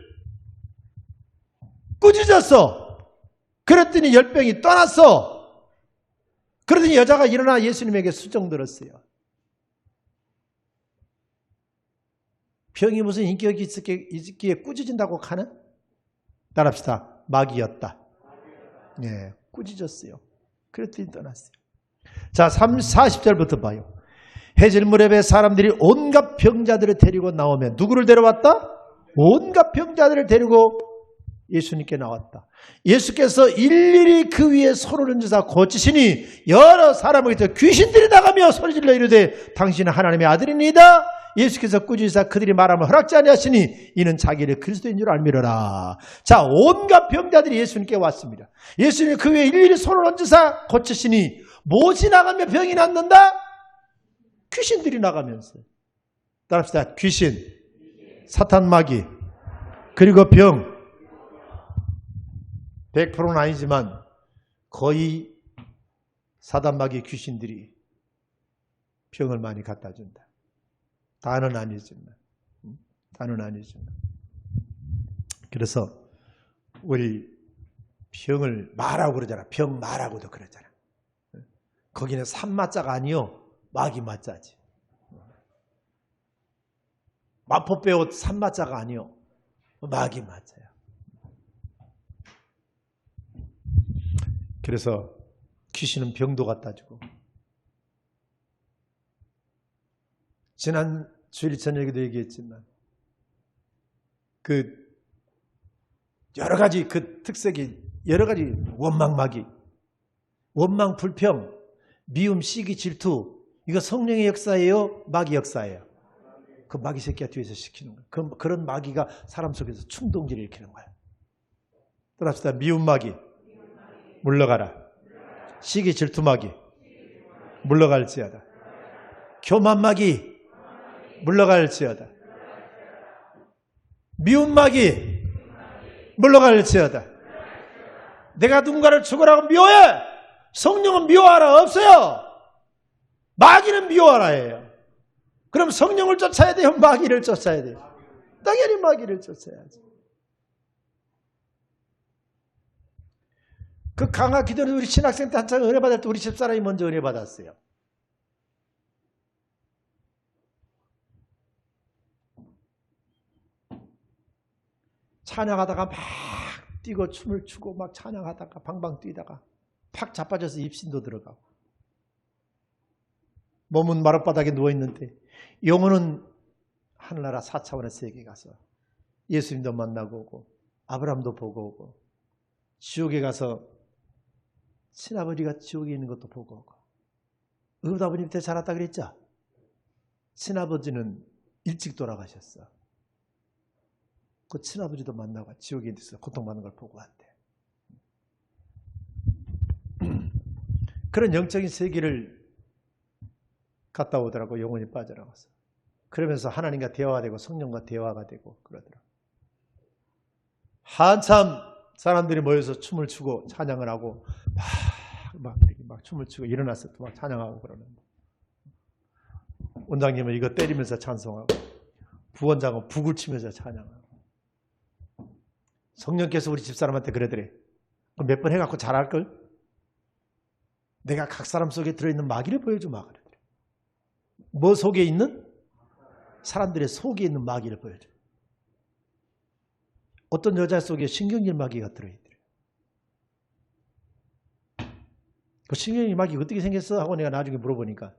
꾸짖었어. 그랬더니 열병이 떠났어. 그러더니 여자가 일어나 예수님에게 수종들었어요. 병이 무슨 인격이 있기에 꾸짖은다고 하나? 따라합시다. 마귀였다. 네, 꾸짖었어요. 그랬더니 떠났어요. 자, 40절부터 봐요. 해질 무렵에 사람들이 온갖 병자들을 데리고 나오면, 누구를 데려왔다? 온갖 병자들을 데리고 예수님께 나왔다. 예수께서 일일이 그 위에 손을 얹으사 고치시니 여러 사람에게서 귀신들이 나가며 소리질러 이르되 당신은 하나님의 아들이니이다. 예수께서 꾸짖으사 그들이 말하면 허락지 아니하시니 이는 자기를 그리스도인 줄 알미러라. 자, 온갖 병자들이 예수님께 왔습니다. 예수님 그 위에 일일이 손을 얹으사 고치시니 무엇이 나가며 병이 낫는다? 귀신들이 나가면서. 따라합시다. 귀신, 사탄 마귀, 그리고 병. 100%는 아니지만 거의 사단 마귀 귀신들이 병을 많이 갖다 준다. 다는 아니지만. 그래서 우리 병을 마라고 그러잖아. 병 마라고도 그러잖아. 거기는 산마자가 아니요. 마귀 마자지. 마포 빼옷 산마자가 아니요. 마귀 마자야. 그래서 귀신은 병도 갖다 주고. 지난 주일 저녁에도 얘기했지만 그 여러 가지 그 특색이 여러 가지 원망 마귀, 원망 불평, 미움 시기 질투 이거 성령의 역사예요? 마귀 역사예요? 그 마귀 새끼가 뒤에서 시키는 거야. 그런 마귀가 사람 속에서 충동질을 일으키는 거야. 따라합시다. 미움 마귀 물러가라. 시기 질투 마귀 물러갈지어다. 교만 마귀 물러갈지어다. 미움 마귀 물러갈지어다. 내가 누군가를 죽으라고 미워해. 성령은 미워하라 없어요. 마귀는 미워하라예요. 그럼 성령을 쫓아야 돼요? 마귀를 쫓아야 돼요? 당연히 마귀를 쫓아야지. 그 강화 기도는 우리 신학생 때 한창 은혜 받을 때 우리 집사람이 먼저 은혜 받았어요. 찬양하다가 막 뛰고 춤을 추고 막 찬양하다가 방방 뛰다가 팍 자빠져서 입신도 들어가고 몸은 마룻바닥에 누워있는데 영혼은 하늘나라 4차원의 세계에 가서 예수님도 만나고 오고 아브라함도 보고 오고 지옥에 가서 친아버지가 지옥에 있는 것도 보고 오고 의붓 아버님 때 자랐다 그랬죠? 친아버지는 일찍 돌아가셨어. 그 친아버지도 만나고 지옥에 있어서 고통받는 걸 보고 왔대. 그런 영적인 세계를 갔다 오더라고. 영혼이 빠져나가서. 그러면서 하나님과 대화가 되고 성령과 대화가 되고 그러더라고. 한참 사람들이 모여서 춤을 추고 찬양을 하고 막 춤을 추고 일어나서 또 막 찬양하고 그러는데 원장님은 이거 때리면서 찬송하고 부원장은 북을 치면서 찬양하고 성령께서 우리 집사람한테 그러더래. 몇 번 해갖고 잘할걸? 내가 각 사람 속에 들어있는 마귀를 보여주마 그러더래. 뭐 속에 있는? 사람들의 속에 있는 마귀를 보여줘. 어떤 여자 속에 신경질 마귀가 들어있더래. 그 신경질 마귀가 어떻게 생겼어? 하고 내가 나중에 물어보니까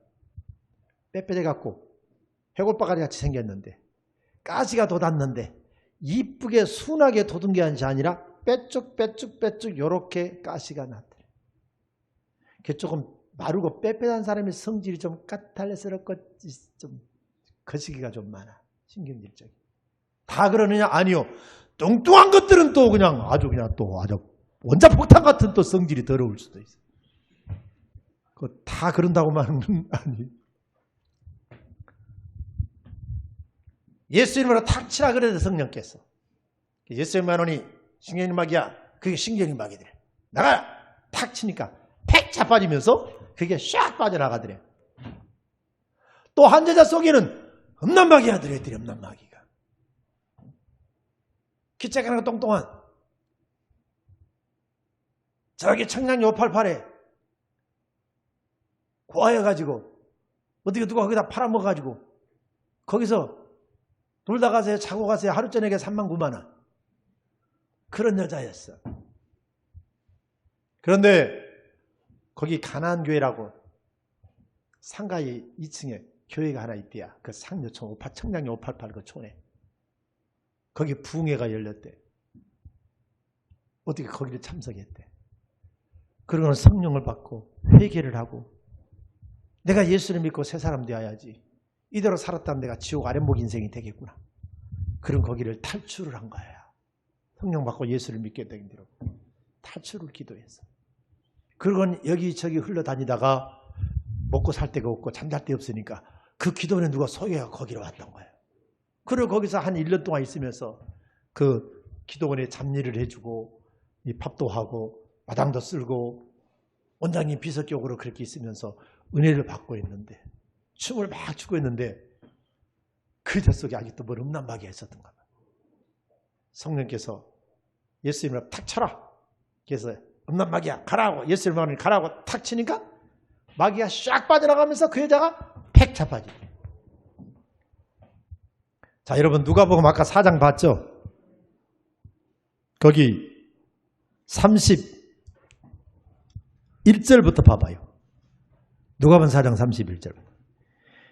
빼빼대갖고 해골바가지 같이 생겼는데 가시가 돋았는데 이쁘게 순하게 돋은 게 아니라 빼쭉 요렇게 가시가 났더래. 그게 조금 마르고 빼빼한 사람의 성질이 좀 까탈스럽고 좀 거시기가 좀 많아. 신경질적이. 다 그러느냐? 아니요. 뚱뚱한 것들은 또 그냥 아주 원자폭탄 같은 또 성질이 더러울 수도 있어. 다 그런다고만은 아니. 예수 이름으로 탁 치라 그래도 성령께서. 예수님 만원이 신경질 마귀야. 그게 신경질 마귀들. 나가라! 탁 치니까 팩 자빠지면서 그게 샥 빠져나가더래. 또 한 여자 속에는 음란마귀가 들어있더래. 음란마귀가. 기차가는 똥똥한 저기 청량리 588에 고아여가지고 어떻게 누가 거기다 팔아먹어가지고 거기서 놀다 가세요. 자고 가세요. 하루 저녁에 3만 9만 원. 그런 여자였어. 그런데 거기 가나안교회라고 상가의 2층에 교회가 하나 있대야. 그 상류촌 청량리 588 그 촌에. 거기 부흥회가 열렸대. 어떻게 거기를 참석했대. 그러고는 성령을 받고 회개를 하고 내가 예수를 믿고 새 사람 되어야지. 이대로 살았다면 내가 지옥 아랫목 인생이 되겠구나. 그런 거기를 탈출을 한 거야. 성령 받고 예수를 믿게 된 대로 탈출을 기도했어. 그러고는 여기저기 흘러다니다가 먹고 살 데가 없고 잠잘 데 없으니까 그 기도원에 누가 소개가 거기로 왔던 거예요. 그리고 거기서 한 1년 동안 있으면서 그 기도원에 잡일을 해주고 이 밥도 하고 마당도 쓸고 원장님 비서격으로 그렇게 있으면서 은혜를 받고 있는데 춤을 막 추고 있는데 그 뱃속에 아직도 뭘 음란마귀가 있었던가 봐요. 성령께서 예수님을 탁 쳐라. 그래서 음란마귀야 가라고 예수님을 가라고 탁 치니까 마귀가 샥 빠져나가면서 그 여자가 팩 자빠지고. 자, 여러분 누가복음 아까 4장 봤죠? 거기 31절부터 봐봐요. 누가복음 4장 31절.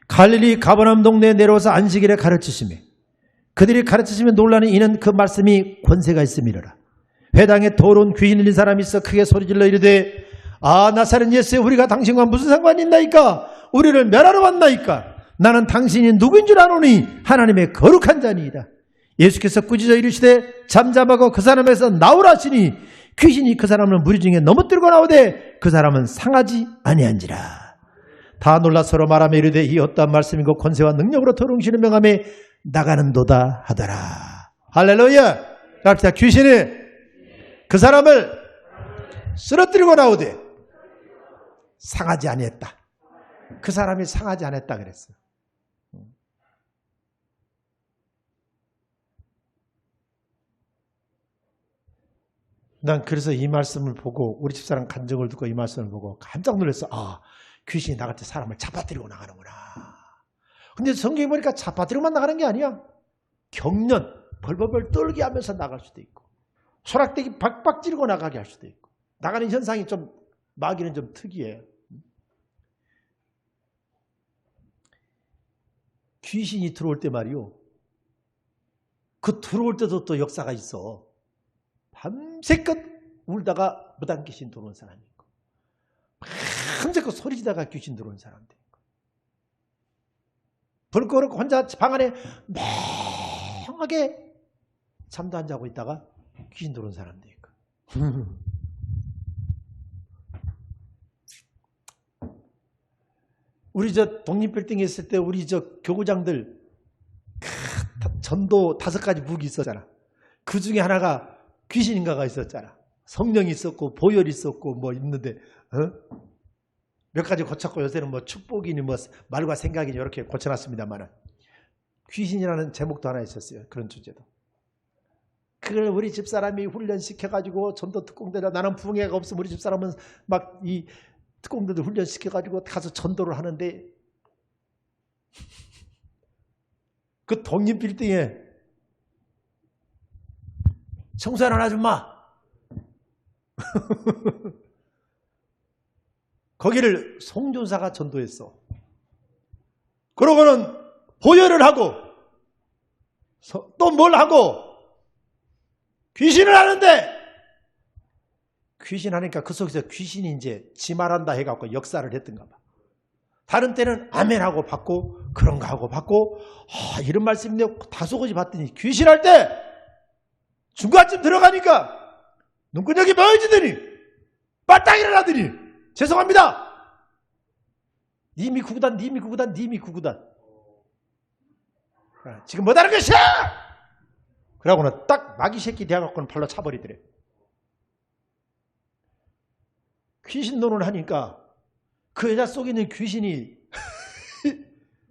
갈릴리 가버나움 동네에 내려와서 안식일에 가르치시매 그들이 가르치시면 놀라는 이는 그 말씀이 권세가 있음이로라. 회당에 더러운 귀신 들린 사람이 있어 크게 소리질러 이르되 아 나사렛 예수여 우리가 당신과 무슨 상관이 있나이까? 우리를 멸하러 왔나이까? 나는 당신이 누구인 줄 아노니 하나님의 거룩한 자니이다. 예수께서 꾸짖어 이르시되 잠잠하고 그 사람에서 나오라 하시니 귀신이 그 사람을 무리 중에 넘어뜨리고 나오되 그 사람은 상하지 아니한지라. 다 놀라 서로 말하며 이르되 이 어떠한 말씀이고 권세와 능력으로 더러운 명함에 나가는도다 하더라. 할렐루야. 갑시다. 귀신이 그 사람을 쓰러뜨리고 나오되 상하지 아니했다. 그 사람이 상하지 않았다 그랬어요. 난 그래서 이 말씀을 보고 우리 집사람 간증을 듣고 이 말씀을 보고 깜짝 놀랐어. 아, 귀신이 나갈 때 사람을 잡아뜨리고 나가는구나. 근데 성경에 보니까 잡아뜨리고만 나가는 게 아니야. 경련, 벌벌벌 떨게 하면서 나갈 수도 있고 소락대기 박박 찌르고 나가게 할 수도 있고 나가는 현상이 좀 마귀는 좀 특이해요. 귀신이 들어올 때 말이요. 그 들어올 때도 또 역사가 있어. 밤새껏 울다가 무당 귀신 들어온 사람이 있고 밤새껏 소리지다가 귀신 들어온 사람도 있고 벌거벗고 혼자 방 안에 맹하게 잠도 안 자고 있다가 귀신 들어온 사람도 있고 우리 저 독립빌딩에 있을 때 우리 저 교구장들 전도 5가지 무기 있었잖아. 그 중에 하나가 귀신인가가 있었잖아. 성령이 있었고 보혈이 있었고 뭐 있는데 몇 가지 고쳤고 요새는 뭐 축복이니 뭐 말과 생각이니 이렇게 고쳐놨습니다만 귀신이라는 제목도 하나 있었어요. 그런 주제도. 그걸 우리 집사람이 훈련시켜가지고 전도 특공대라 나는 부흥회가 없으면 우리 집사람은 막 이 특공대들 훈련시켜가지고 가서 전도를 하는데 그 독립빌딩에 청소하는 아줌마 거기를 송전사가 전도했어. 그러고는 보혈을 하고 또 뭘 하고 귀신을 하는데 귀신 하니까 그 속에서 귀신이 이제 지 말한다 해갖고 역사를 했던가 봐. 다른 때는 아멘하고 받고 그런가 하고 받고 이런 말씀인데 다소곳이 받더니 귀신 할 때 중간쯤 들어가니까 눈구녕이 보여지더니 빠딱 일어나더니 죄송합니다. 님이 구구단 님이 구구단 님이 구구단 지금 뭐다는 것이야? 그러고는 딱 마귀 새끼 대갖고는 발로 차버리더래. 귀신 논을 하니까 그 여자 속에 있는 귀신이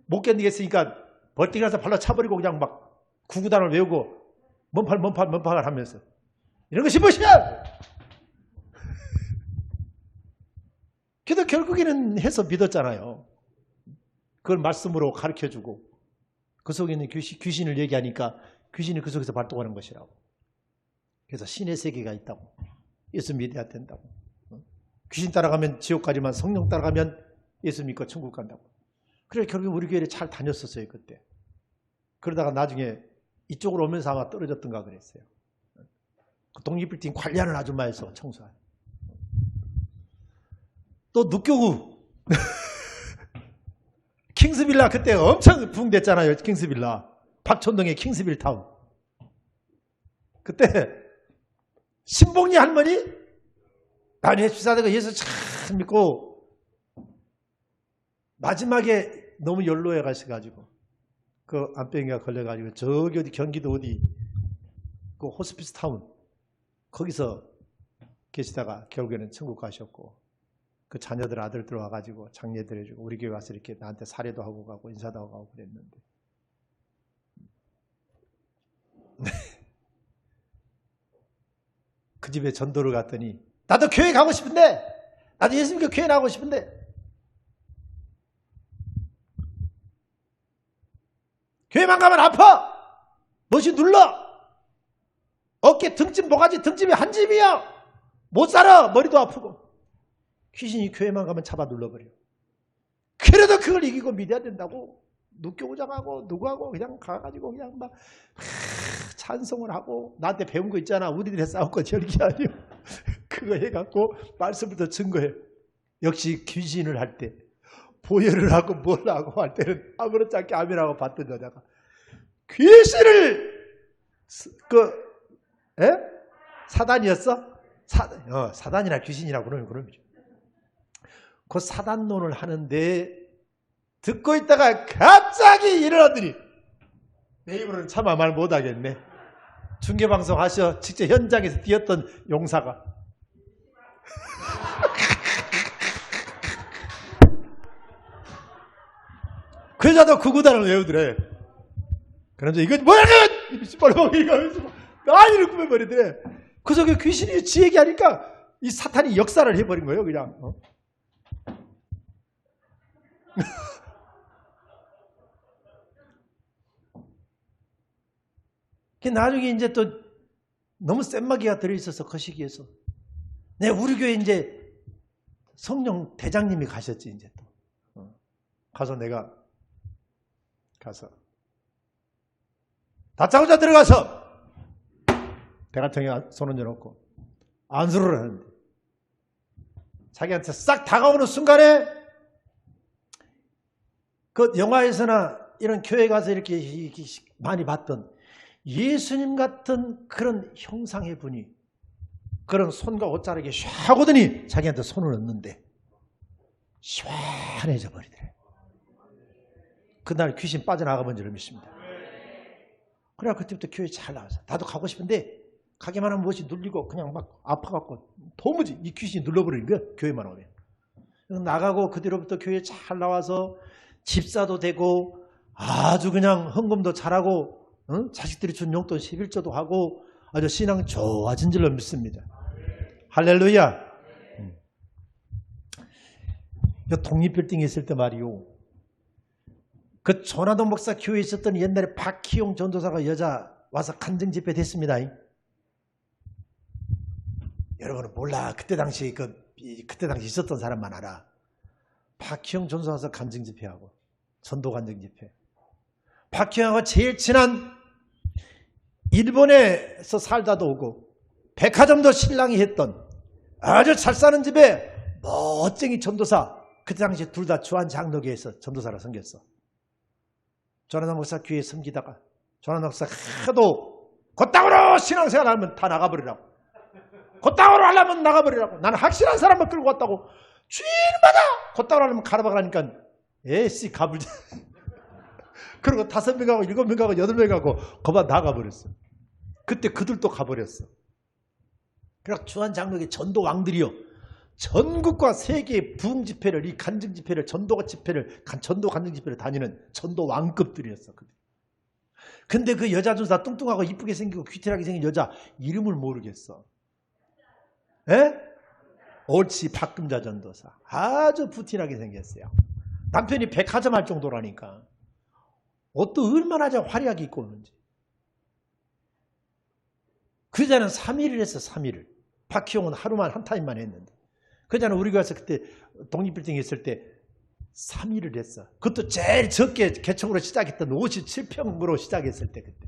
못 견디겠으니까 벌떡이라서 발로 차버리고 그냥 막 구구단을 외우고 몸팔을 하면서 이런 것이 무엇이야? 그래도 결국에는 해서 믿었잖아요. 그걸 말씀으로 가르쳐주고 그 속에 있는 귀신을 얘기하니까 귀신이 그 속에서 발동하는 것이라고. 그래서 신의 세계가 있다고. 예수 믿어야 된다고. 귀신 따라가면 지옥 가지만 성령 따라가면 예수 믿고 천국 간다고. 그래 결국 우리 교회를 잘 다녔었어요 그때. 그러다가 나중에 이쪽으로 오면서 아마 떨어졌던가 그랬어요. 독립빌딩 관리하는 아줌마에서 청소하는. 또 눕교구 킹스빌라 그때 엄청 부흥됐잖아요. 킹스빌라 박촌동의 킹스빌타운. 그때 신봉리 할머니 나는 주사대가 예수 참 믿고 마지막에 너무 연로해 가셔가지고 그 암병이가 걸려가지고 저기 어디 경기도 어디 그 호스피스 타운 거기서 계시다가 결국에는 천국 가셨고 그 자녀들 아들들 와가지고 장례들 해주고 우리 교회 와서 이렇게 나한테 사례도 하고 가고 인사도 하고 가고 그랬는데 그 집에 전도를 갔더니 나도 교회 가고 싶은데 나도 예수님께 교회 나가고 싶은데 교회만 가면 아파. 멋이 눌러. 어깨 등짐 모가지 등짐이 한 집이야. 못 살아. 머리도 아프고. 귀신이 교회만 가면 잡아 눌러버려. 그래도 그걸 이기고 믿어야 된다고 눕교구장하고 누구하고 그냥 가가지고 그냥 막 찬송을 하고 나한테 배운 거 있잖아. 우리들이 싸웠고 절기 아니요. 그거 해갖고 말씀부터 증거해. 역시 귀신을 할 때 보혈을 하고 뭘 하고 할 때는 아무렇지 않게 아멘하고 받던 여자가 귀신을 사단이었어? 사단이나 귀신이나 그러죠. 그 사단론을 하는데 듣고 있다가 갑자기 일어나더니 내 입으로는 차마 말 못하겠네. 중계방송 하셔. 직접 현장에서 뛰었던 용사가 그 여자도 구구단을 외우더래. 그런데 이건 뭐야 이거 씨발로 이거 나이를 꾸며버리더래. 그 속에 귀신이 지 얘기하니까 이 사탄이 역사를 해버린 거예요 그냥. 나중에 이제 또 너무 센마기가 들어있어서 그 시기에서 우리 교회 이제 성령 대장님이 가셨지 이제 또 가서 내가 가서 다짜고짜 들어가서 대가통에 손 얹어놓고 안수를 하는데 자기한테 싹 다가오는 순간에 그 영화에서나 이런 교회 가서 이렇게 많이 봤던 예수님 같은 그런 형상의 분이 그런 손과 옷자르게 샥 오더니 자기한테 손을 얹는데 시원해져 버리더래. 그날 귀신 빠져나가본 줄을 믿습니다. 그래 그때부터 교회 잘 나와서 나도 가고 싶은데 가기만 하면 무엇이 눌리고 그냥 막 아파갖고 도무지 이 귀신이 눌러버리는 거야 교회만 오면. 나가고 그 뒤로부터 교회 잘 나와서 집사도 되고 아주 그냥 헌금도 잘하고 자식들이 준 용돈 11조도 하고 아주 신앙 좋아진 줄로 믿습니다. 할렐루야. 독립빌딩에 있을 때 말이요. 그 조나동 목사 교회에 있었던 옛날에 박희용 전도사가 여자 와서 간증 집회 됐습니다. 여러분은 몰라. 그때 당시 있었던 사람만 알아. 박희용 전도사 와서 간증 집회하고 전도 간증 집회. 박희용하고 제일 친한 일본에서 살다도 오고 백화점도 신랑이 했던 아주 잘 사는 집에 멋쟁이 전도사. 그때 당시 둘 다 주한장로교에서 전도사로 섬겼어. 조나단 목사 교회에 섬기다가 조나단 목사 하도 곧땅으로 신앙생활 하면 다 나가버리라고. 곧땅으로 하려면 나가버리라고. 나는 확실한 사람만 끌고 왔다고. 주인마다 곧땅으로 하려면 가라박으라니까 에이씨 가불자. 그리고 5명 가고 7명 가고 8명 가고 거봐 나가버렸어. 그때 그들도 가버렸어. 그래서 주한장로교 전도 왕들이요. 전국과 세계의 부흥 집회를 이 간증 집회를 전도 간증 집회를 다니는 전도 왕급들이었어. 근데 그 여자 전사 뚱뚱하고 이쁘게 생기고 귀티하게 생긴 여자 이름을 모르겠어. 에? 옳지 박금자 전도사. 아주 부티나게 생겼어요. 남편이 백화점 할 정도라니까. 옷도 얼마나 화려하게 입고 오는지. 그 여자는 3일을 했어. 3일을. 박희용은 하루만 한 타임만 했는데. 그 여자는 우리 가서 그때 독립빌딩에 있을 때 3일을 했어. 그것도 제일 적게 개척으로 시작했던 57평으로 시작했을 때 그때.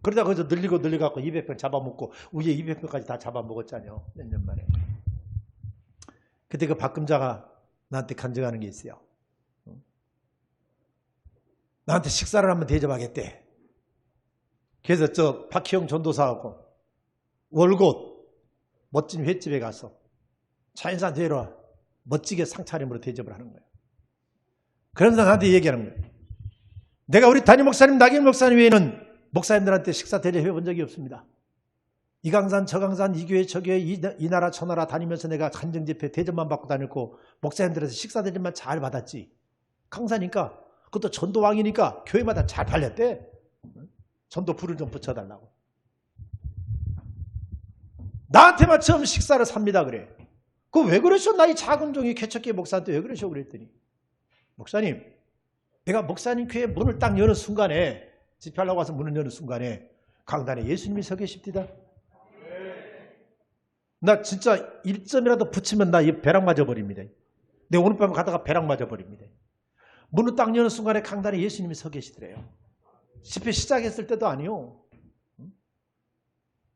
그러다 거기서 늘려갖고 200평 잡아먹고 위에 200평까지 다 잡아먹었잖아요. 몇 년 만에. 그때 그 박금자가 나한테 간증하는 게 있어요. 나한테 식사를 한번 대접하겠대. 그래서 저 박희영 전도사하고 월곶 멋진 횟집에 가서 차인산 데려와 멋지게 상차림으로 대접을 하는 거예요. 그러면서 나한테 얘기하는 거예요. 내가 우리 담임 목사님, 나경 목사님 외에는 목사님들한테 식사 대접해 본 적이 없습니다. 이 강산, 저 강산, 이 교회, 저 교회, 이 나라, 저 나라 다니면서 내가 간증 집회 대접만 받고 다녔고 목사님들한테 식사 대접만 잘 받았지. 강사니까 그것도 전도왕이니까 교회마다 잘 팔렸대. 전도 불을 좀 붙여달라고. 나한테만 처음 식사를 삽니다 그래. 그거 왜 그러셔? 나 이 작은 종이 개척교회 목사한테 왜 그러셔? 그랬더니 목사님, 내가 목사님 교회 문을 딱 여는 순간에 집회하려고 와서 문을 여는 순간에 강단에 예수님이 서 계십니다. 나 진짜 1점이라도 붙이면 나 이 벼락 맞아버립니다. 내가 오늘 밤에 가다가 벼락 맞아버립니다. 문을 딱 여는 순간에 강단에 예수님이 서 계시더래요. 집회 시작했을 때도 아니요.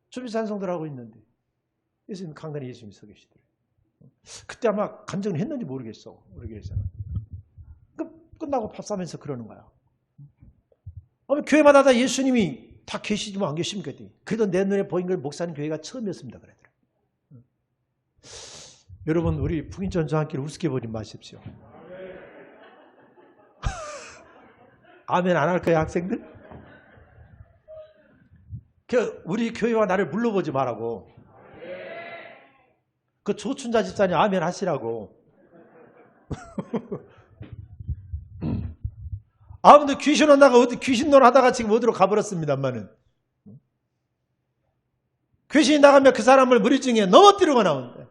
주비산성들 하고 있는데 예수님 강단에 예수님이 서 계시더래요. 그때 아마 간증을 했는지 모르겠어. 우리 교회에서는. 끝나고 밥 사면서 그러는 거야. 교회마다 다 예수님이 다 계시지만 안 계십니까? 그래도 내 눈에 보인 걸 목사님 교회가 처음이었습니다. 그러더라고요. 여러분, 우리 북인천 저항길을 우습게 보지 마십시오. 아멘 안 할 거야, 학생들? 우리 교회와 나를 물러보지 말라고. 그 조춘자 집사님 아멘 하시라고. 아무튼 귀신 온다가 어디 귀신론 하다가 지금 어디로 가버렸습니다만은. 귀신이 나가면 그 사람을 무리 중에 넘어뜨리고 나온다.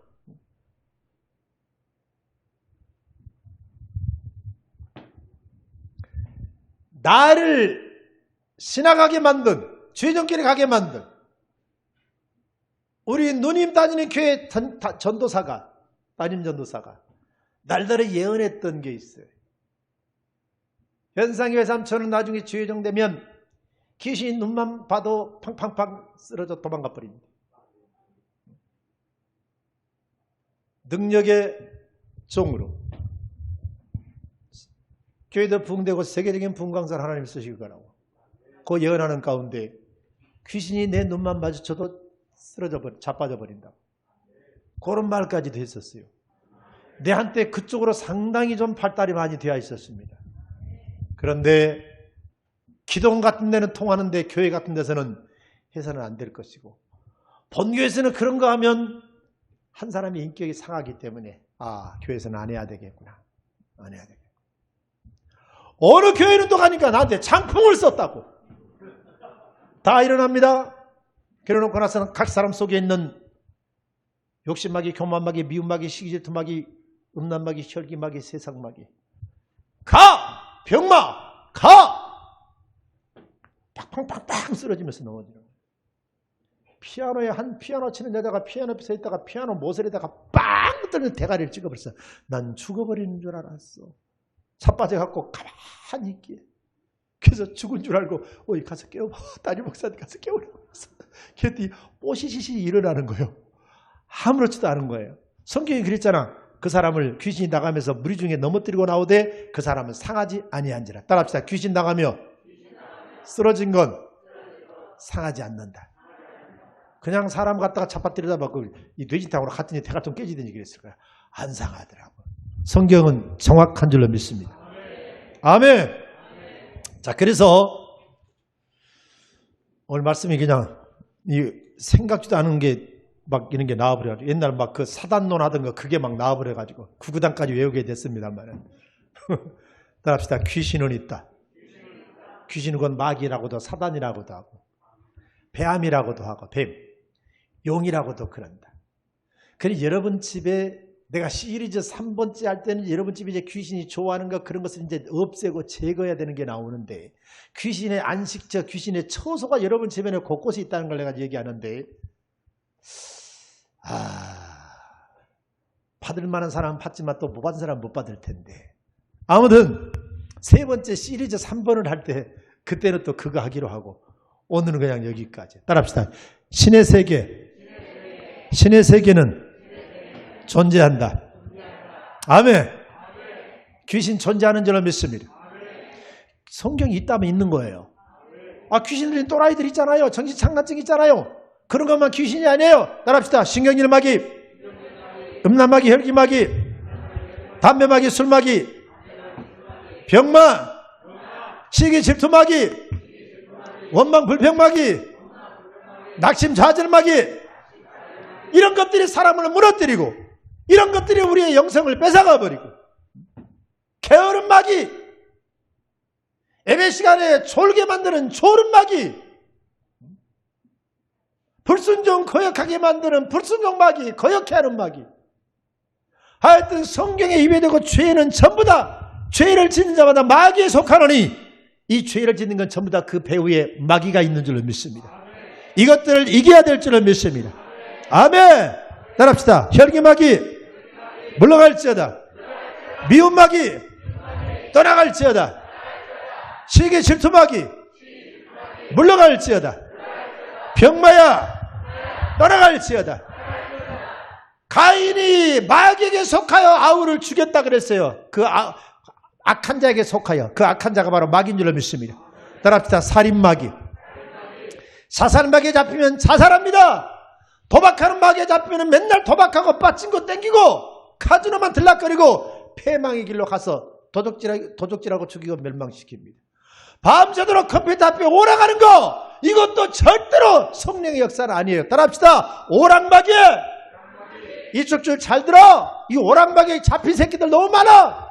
나를 신학하게 만든, 죄정길에 가게 만든 우리 누님 다니는 교회 전도사가, 담임 전도사가 날들을 예언했던 게 있어요. 현상의 삼촌은 나중에 죄정되면 귀신이 눈만 봐도 팡팡팡 쓰러져 도망가 버립니다. 능력의 종으로 교회도 부흥되고 세계적인 부흥강사를 하나님 쓰실 거라고. 그 예언하는 가운데 귀신이 내 눈만 마주쳐도 자빠져 버린다. 그런 말까지도 했었어요. 내 한때 그쪽으로 상당히 좀 발달이 많이 되어 있었습니다. 그런데 기동 같은 데는 통하는데 교회 같은 데서는 해서는 안 될 것이고, 본교에서는 그런 거 하면 한 사람의 인격이 상하기 때문에 교회에서는 안 해야 되겠구나. 안 해야 되겠구나. 어느 교회는 또 가니까 나한테 장풍을 썼다고. 다 일어납니다. 그래놓고 나서는 각 사람 속에 있는 욕심마귀, 교만마귀, 미움마귀, 시기질투마귀, 음란마귀, 혈기마귀, 세상마귀. 가! 병마! 가! 팍팍팍팍 쓰러지면서 넘어지는 거예요. 피아노에 한 피아노 치는 여자가 피아노 앞에 서 있다가 피아노 모서리에다가 빵 뜨는 대가리를 찍어버렸어. 난 죽어버리는 줄 알았어. 자빠져갖고 가만히 있기에. 그래서 죽은 줄 알고 어이 가서 깨워봐. 담임 목사님 가서 깨우라고 했어. 그랬더니 뽀시시시 일어나는 거예요. 아무렇지도 않은 거예요. 성경이 그랬잖아. 그 사람을 귀신이 나가면서 무리 중에 넘어뜨리고 나오되 그 사람은 상하지 아니한지라. 따라합시다. 귀신 나가며 쓰러진 건 상하지 않는다. 그냥 사람 갖다가 잡아뜨리다 받고 이 돼지탕으로 갔더니 대가 좀 깨지든지 그랬을 거야. 안 상하더라고. 성경은 정확한 줄로 믿습니다. 아멘. 자, 그래서 오늘 말씀이 그냥 생각지도 않은 게 막 이런 게 나와버려가지고 옛날 막 그 사단론 하던 거 그게 막 나와버려가지고 구구단까지 외우게 됐습니다만. 따라합시다. 귀신은 있다. 귀신은 건 마귀라고도 사단이라고도 하고 뱀이라고도 하고 뱀, 용이라고도 그런다. 그래서 여러분 집에 내가 시리즈 3번째 할 때는 여러분 집에 이제 귀신이 좋아하는 거 그런 것을 이제 없애고 제거해야 되는 게 나오는데 귀신의 안식처, 귀신의 처소가 여러분 집에는 곳곳에 있다는 걸 내가 얘기하는데 받을 만한 사람은 받지만 또 못 받은 사람은 못 받을 텐데 아무튼 세 번째 시리즈 3번을 할 때 그때는 또 그거 하기로 하고 오늘은 그냥 여기까지. 따라합시다. 신의 세계. 신의 세계는 존재한다. 아멘. 귀신 존재하는 줄로 믿습니다. 성경이 있다면 있는 거예요. 귀신들이 또라이들 있잖아요. 정신착란증 있잖아요. 그런 것만 귀신이 아니에요. 따라합시다. 신경질마귀, 음란마귀, 혈기마귀, 담배마귀, 술마귀, 병마, 시기 질투마귀, 원망 불평마귀, 낙심좌절마귀, 이런 것들이 사람을 무너뜨리고 이런 것들이 우리의 영성을 뺏어가 버리고, 게으름마귀, 예배 시간에 졸게 만드는 졸음마귀, 불순종 거역하게 만드는 불순종마귀, 거역해 하는 마귀. 하여튼 성경에 입에대고 죄는 전부 다 죄를 짓는 자마다 마귀에 속하노니 이 죄를 짓는 건 전부 다 그 배후에 마귀가 있는 줄로 믿습니다. 이것들을 이겨야 될 줄로 믿습니다. 아멘. 따라합시다. 혈기마귀 물러갈지어다. 미움마귀 떠나갈지어다. 시기 질투마귀 물러갈지어다. 병마야 떠나갈지어다. 가인이 마귀에게 속하여 아우를 죽였다 그랬어요. 그 악한 자에게 속하여. 그 악한 자가 바로 마귀인 줄로 믿습니다. 따라합시다. 살인마귀. 사살마귀에 잡히면 자살합니다. 도박하는 마귀에 잡히면 맨날 도박하고 빠진 거 땡기고 카지노만 들락거리고 패망의 길로 가서 도적질하고 죽이고 멸망시킵니다. 밤새도록 컴퓨터 앞에 오락하는 거, 이것도 절대로 성령의 역사는 아니에요. 따라합시다. 오락마귀. 이쪽 줄 잘 들어. 이 오락마귀에 잡힌 새끼들 너무 많아.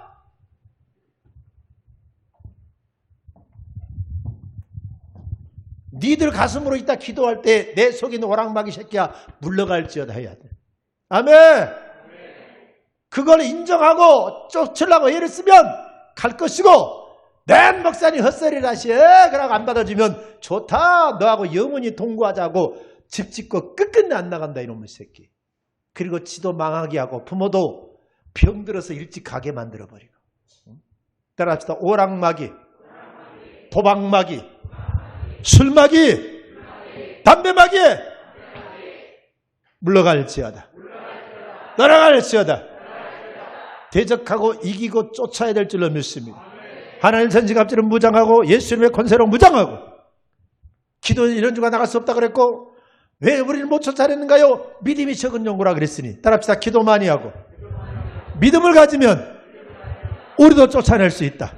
니들 가슴으로 이따 기도할 때 내 속에 있는 오락마귀 새끼야 물러갈지어다 해야 돼. 아멘. 그걸 인정하고 쫓으려고 애를 쓰면 갈 것이고, 맨 목사님 헛소리를 하시에 그러고 안 받아주면 좋다, 너하고 영원히 동거하자고 집 짓고 끝끝내 안 나간다 이놈의 새끼. 그리고 지도 망하게 하고 부모도 병들어서 일찍 가게 만들어버리고. 따라합시다. 오락마귀, 도박마귀, 술마귀, 담배마귀 물러갈지어다. 떠나갈지어다. 대적하고 이기고 쫓아야 될 줄로 믿습니다. 하나님 선지갑질은 무장하고 예수님의 권세로 무장하고, 기도는 이런 주가 나갈 수 없다 그랬고 왜 우리를 못 쫓아냈는가요? 믿음이 적은 용구라 그랬으니. 따라합시다. 기도 많이 하고 믿음을 가지면 우리도 쫓아낼 수 있다.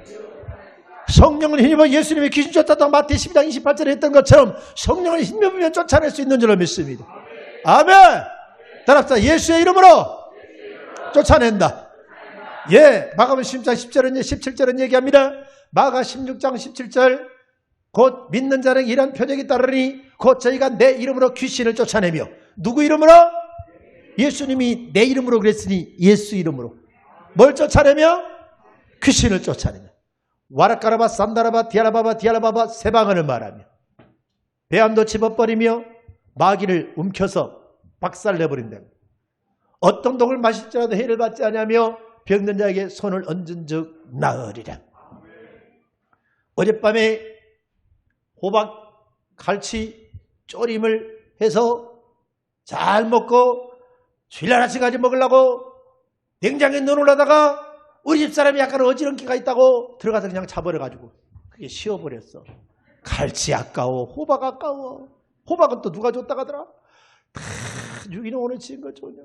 성령을 힘입어 예수님이 귀신 쫓았다고 마태 12장 28절에 했던 것처럼 성령을 힘입으면 쫓아낼 수 있는 줄로 믿습니다. 아멘. 따라합시다. 예수의 이름으로 쫓아낸다. 예, 마가복음 10장 10절은 17절은 얘기합니다. 마가 16장 17절, 곧 믿는 자는 이런 표적이 따르니 곧 저희가 내 이름으로 귀신을 쫓아내며. 누구 이름으로? 예수님이 내 이름으로 그랬으니 예수 이름으로. 뭘 쫓아내며? 귀신을 쫓아내며. 와라까라바 산다라바 디아라바바 세 방언을 말하며 배암도 집어버리며 마귀를 움켜서 박살내버린다. 어떤 독을 마실지라도 해를 받지 않으며 병든 자에게 손을 얹은 즉 나으리라. 어젯밤에 호박, 갈치, 쪼림을 해서 잘 먹고 주일날 아침까지 먹으려고 냉장고에 넣어놓으려다가 우리 집사람이 약간 어지럽기가 있다고 들어가서 그냥 잡아버려가지고 그게 쉬어버렸어. 갈치 아까워, 호박 아까워. 호박은 또 누가 줬다 가더라? 다 유기농 오늘 지은 거 좋냐?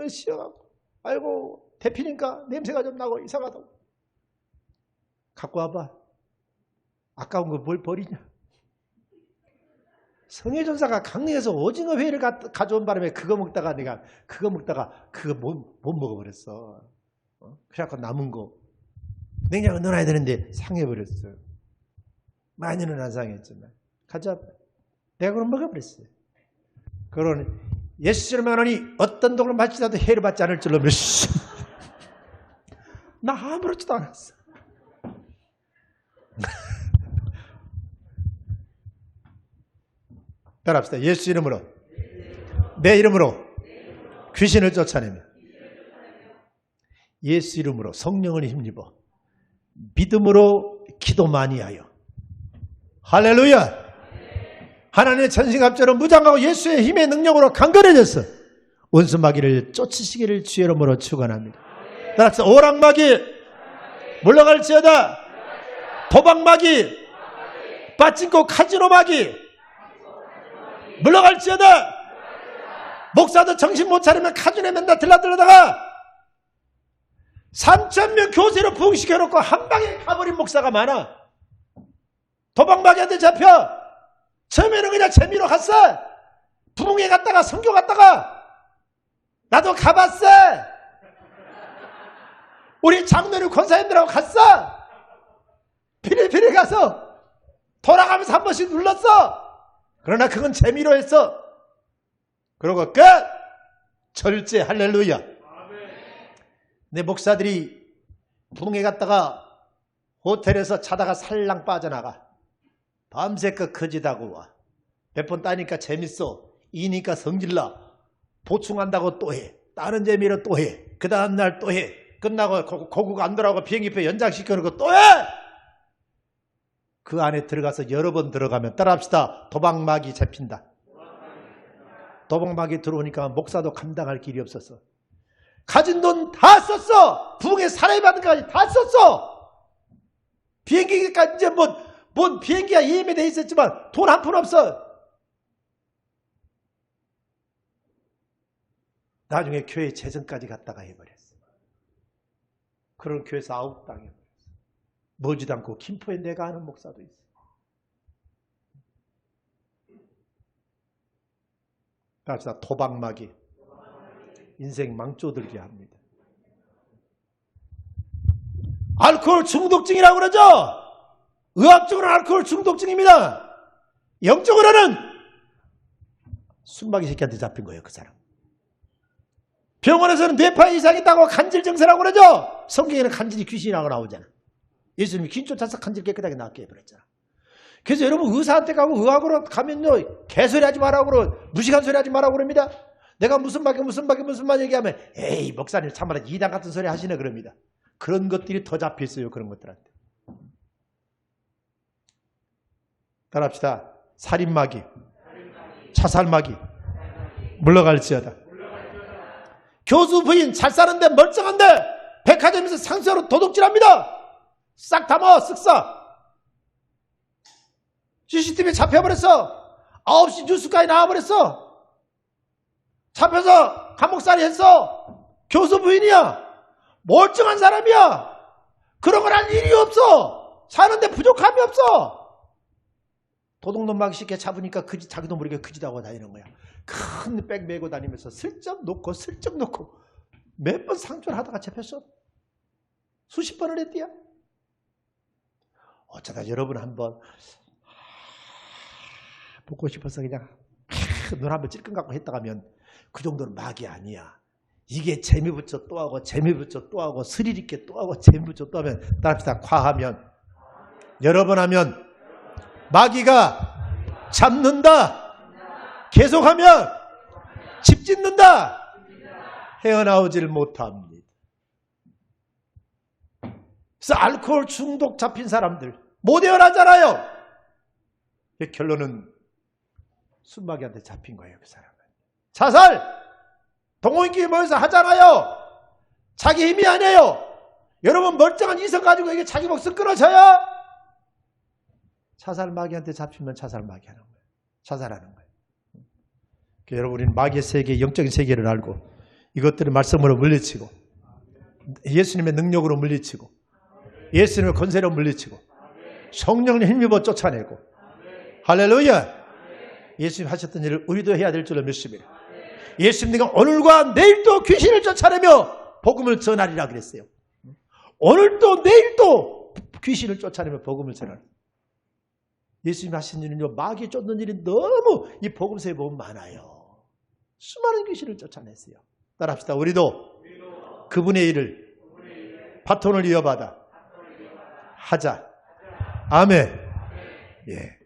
씌어갖고 아이고 대피니까 냄새가 좀 나고 이상하다고. 갖고 와봐. 아까운 거 뭘 버리냐? 성혜전사가 강릉에서 오징어 회를 가져온 바람에 그거 먹다가 그거 못 먹어버렸어. 그래갖고 남은 거 냉장고에 넣어놔야 되는데 상해버렸어요. 많이는 안 상했지만 가져와. 내가 그럼 먹어버렸어요. 그런 예수님을 하니 어떤 독을 마치다도 해를 받지 않을 줄로 믿습니다. 나 아무렇지도 않았어. 따라합시다. 예수 이름으로, 내 이름으로 귀신을 쫓아내며 예수 이름으로 성령을 힘입어 믿음으로 기도 많이 하여. 할렐루야. 하나님의 전신갑주로 무장하고 예수의 힘의 능력으로 강건해져서 원수 마귀를 쫓으시기를 주의 이름으로 축원합니다. 따라서 오락 마귀 물러갈지어다. 도박 마귀, 빠찡코 카지노 마귀 물러갈지어다. 목사도 정신 못 차리면 카지노에 맨날 들러들다가 3,000명 교세로 부흥시켜놓고 한 방에 가버린 목사가 많아. 도박 마귀한테 잡혀. 처음에는 그냥 재미로 갔어. 부흥회 갔다가 선교 갔다가 나도 가봤어. 우리 장로님 권사님들하고 갔어. 필리핀에 가서 돌아가면서 한 번씩 눌렀어. 그러나 그건 재미로 했어. 그러고 끝. 절제. 할렐루야. 내 목사들이 부흥회 갔다가 호텔에서 자다가 살랑 빠져나가. 밤새껏 커지다고 와. 몇 번 따니까 재밌어. 이니까 성질나. 보충한다고 또 해. 다른 재미로 또 해. 그 다음날 또 해. 끝나고 고국 안 돌아오고 비행기표 연장시켜놓고 또 해. 그 안에 들어가서 여러 번 들어가면 따라합시다. 도박마귀 잡힌다. 도박마귀 들어오니까 목사도 감당할 길이 없었어. 가진 돈 다 썼어. 부흥에 사례 받은 것까지 다 썼어. 비행기까지 이제 뭔 비행기가 예매돼 있었지만 돈 한 푼 없어. 나중에 교회 재정까지 갔다가 해버렸어. 그런 교회에서 아웃당해버렸어. 멀지도 않고 김포에 내가 아는 목사도 있어. 그래서 도박마귀 인생 망조들게 합니다. 알코올 중독증이라고 그러죠. 의학적으로는 알코올 중독증입니다. 영적으로는 술마귀 새끼한테 잡힌 거예요. 그 사람. 병원에서는 뇌파 이상이 있다고 간질 증세라고 그러죠. 성경에는 간질이 귀신이라고 나오잖아. 예수님이 귀신 쫓아서 간질 깨끗하게 낫게 해버렸잖아. 그래서 여러분 의사한테 가고 의학으로 가면요 개소리 하지 말라고 그러 무식한 소리 하지 말라고 그럽니다. 내가 무슨 말 얘기하면 에이 목사님 참말로 이단 같은 소리 하시네 그럽니다. 그런 것들이 더 잡혀있어요. 그런 것들한테. 따라합시다. 살인마귀, 자살마귀 물러갈지어다. 교수 부인 잘 사는데 멀쩡한데 백화점에서 상수하러 도둑질합니다. 싹 담아 쓱싹. CCTV에 잡혀버렸어. 9시 뉴스까지 나와버렸어. 잡혀서 감옥살이 했어. 교수 부인이야. 멀쩡한 사람이야. 그런 걸 할 일이 없어. 사는데 부족함이 없어. 도둑놈 막 쉽게 잡으니까 자기도 모르게 그지다고 다니는 거야. 큰 백 메고 다니면서 슬쩍 놓고 몇 번 상처를 하다가 잡혔어. 수십 번을 했대요. 어쩌다 여러분 한번 보고 싶어서 그냥 눈 한번 찔끔 갖고 했다가 하면 그 정도는 마귀 아니야. 이게 재미 붙여 또 하고 재미 붙여 또 하고 스릴 있게 또 하고 재미 붙여 또 하면 따라합시다. 과하면 여러 번 하면 마귀가 잡는다. 계속하면 집 짓는다. 헤어나오질 못합니다. 그래서 알코올 중독 잡힌 사람들 못 헤어나잖아요. 결론은 술마귀한테 잡힌 거예요. 그 사람은. 자살 동호인끼리 모여서 하잖아요. 자기 힘이 아니에요. 여러분 멀쩡한 이성 가지고 이게 자기 목숨 끊어져요. 자살마귀한테 잡히면 자살마귀 하는 거예요. 자살하는 거예요. 여러분 우리는 마귀의 세계, 영적인 세계를 알고 이것들을 말씀으로 물리치고 예수님의 능력으로 물리치고 예수님의 권세로 물리치고 성령을 힘입어 쫓아내고 할렐루야. 예수님 하셨던 일을 우리도 해야 될 줄로 믿습니다. 예수님이 오늘과 내일도 귀신을 쫓아내며 복음을 전하리라 그랬어요. 오늘도 내일도 귀신을 쫓아내며 복음을 전하리라. 예수님이 하신 일은요, 마귀 쫓는 일이 너무 이 복음서에 보면 많아요. 수많은 귀신을 쫓아냈어요. 따라합시다. 우리도 그분의 일을 바톤을 이어받아 하자. 아멘. 예.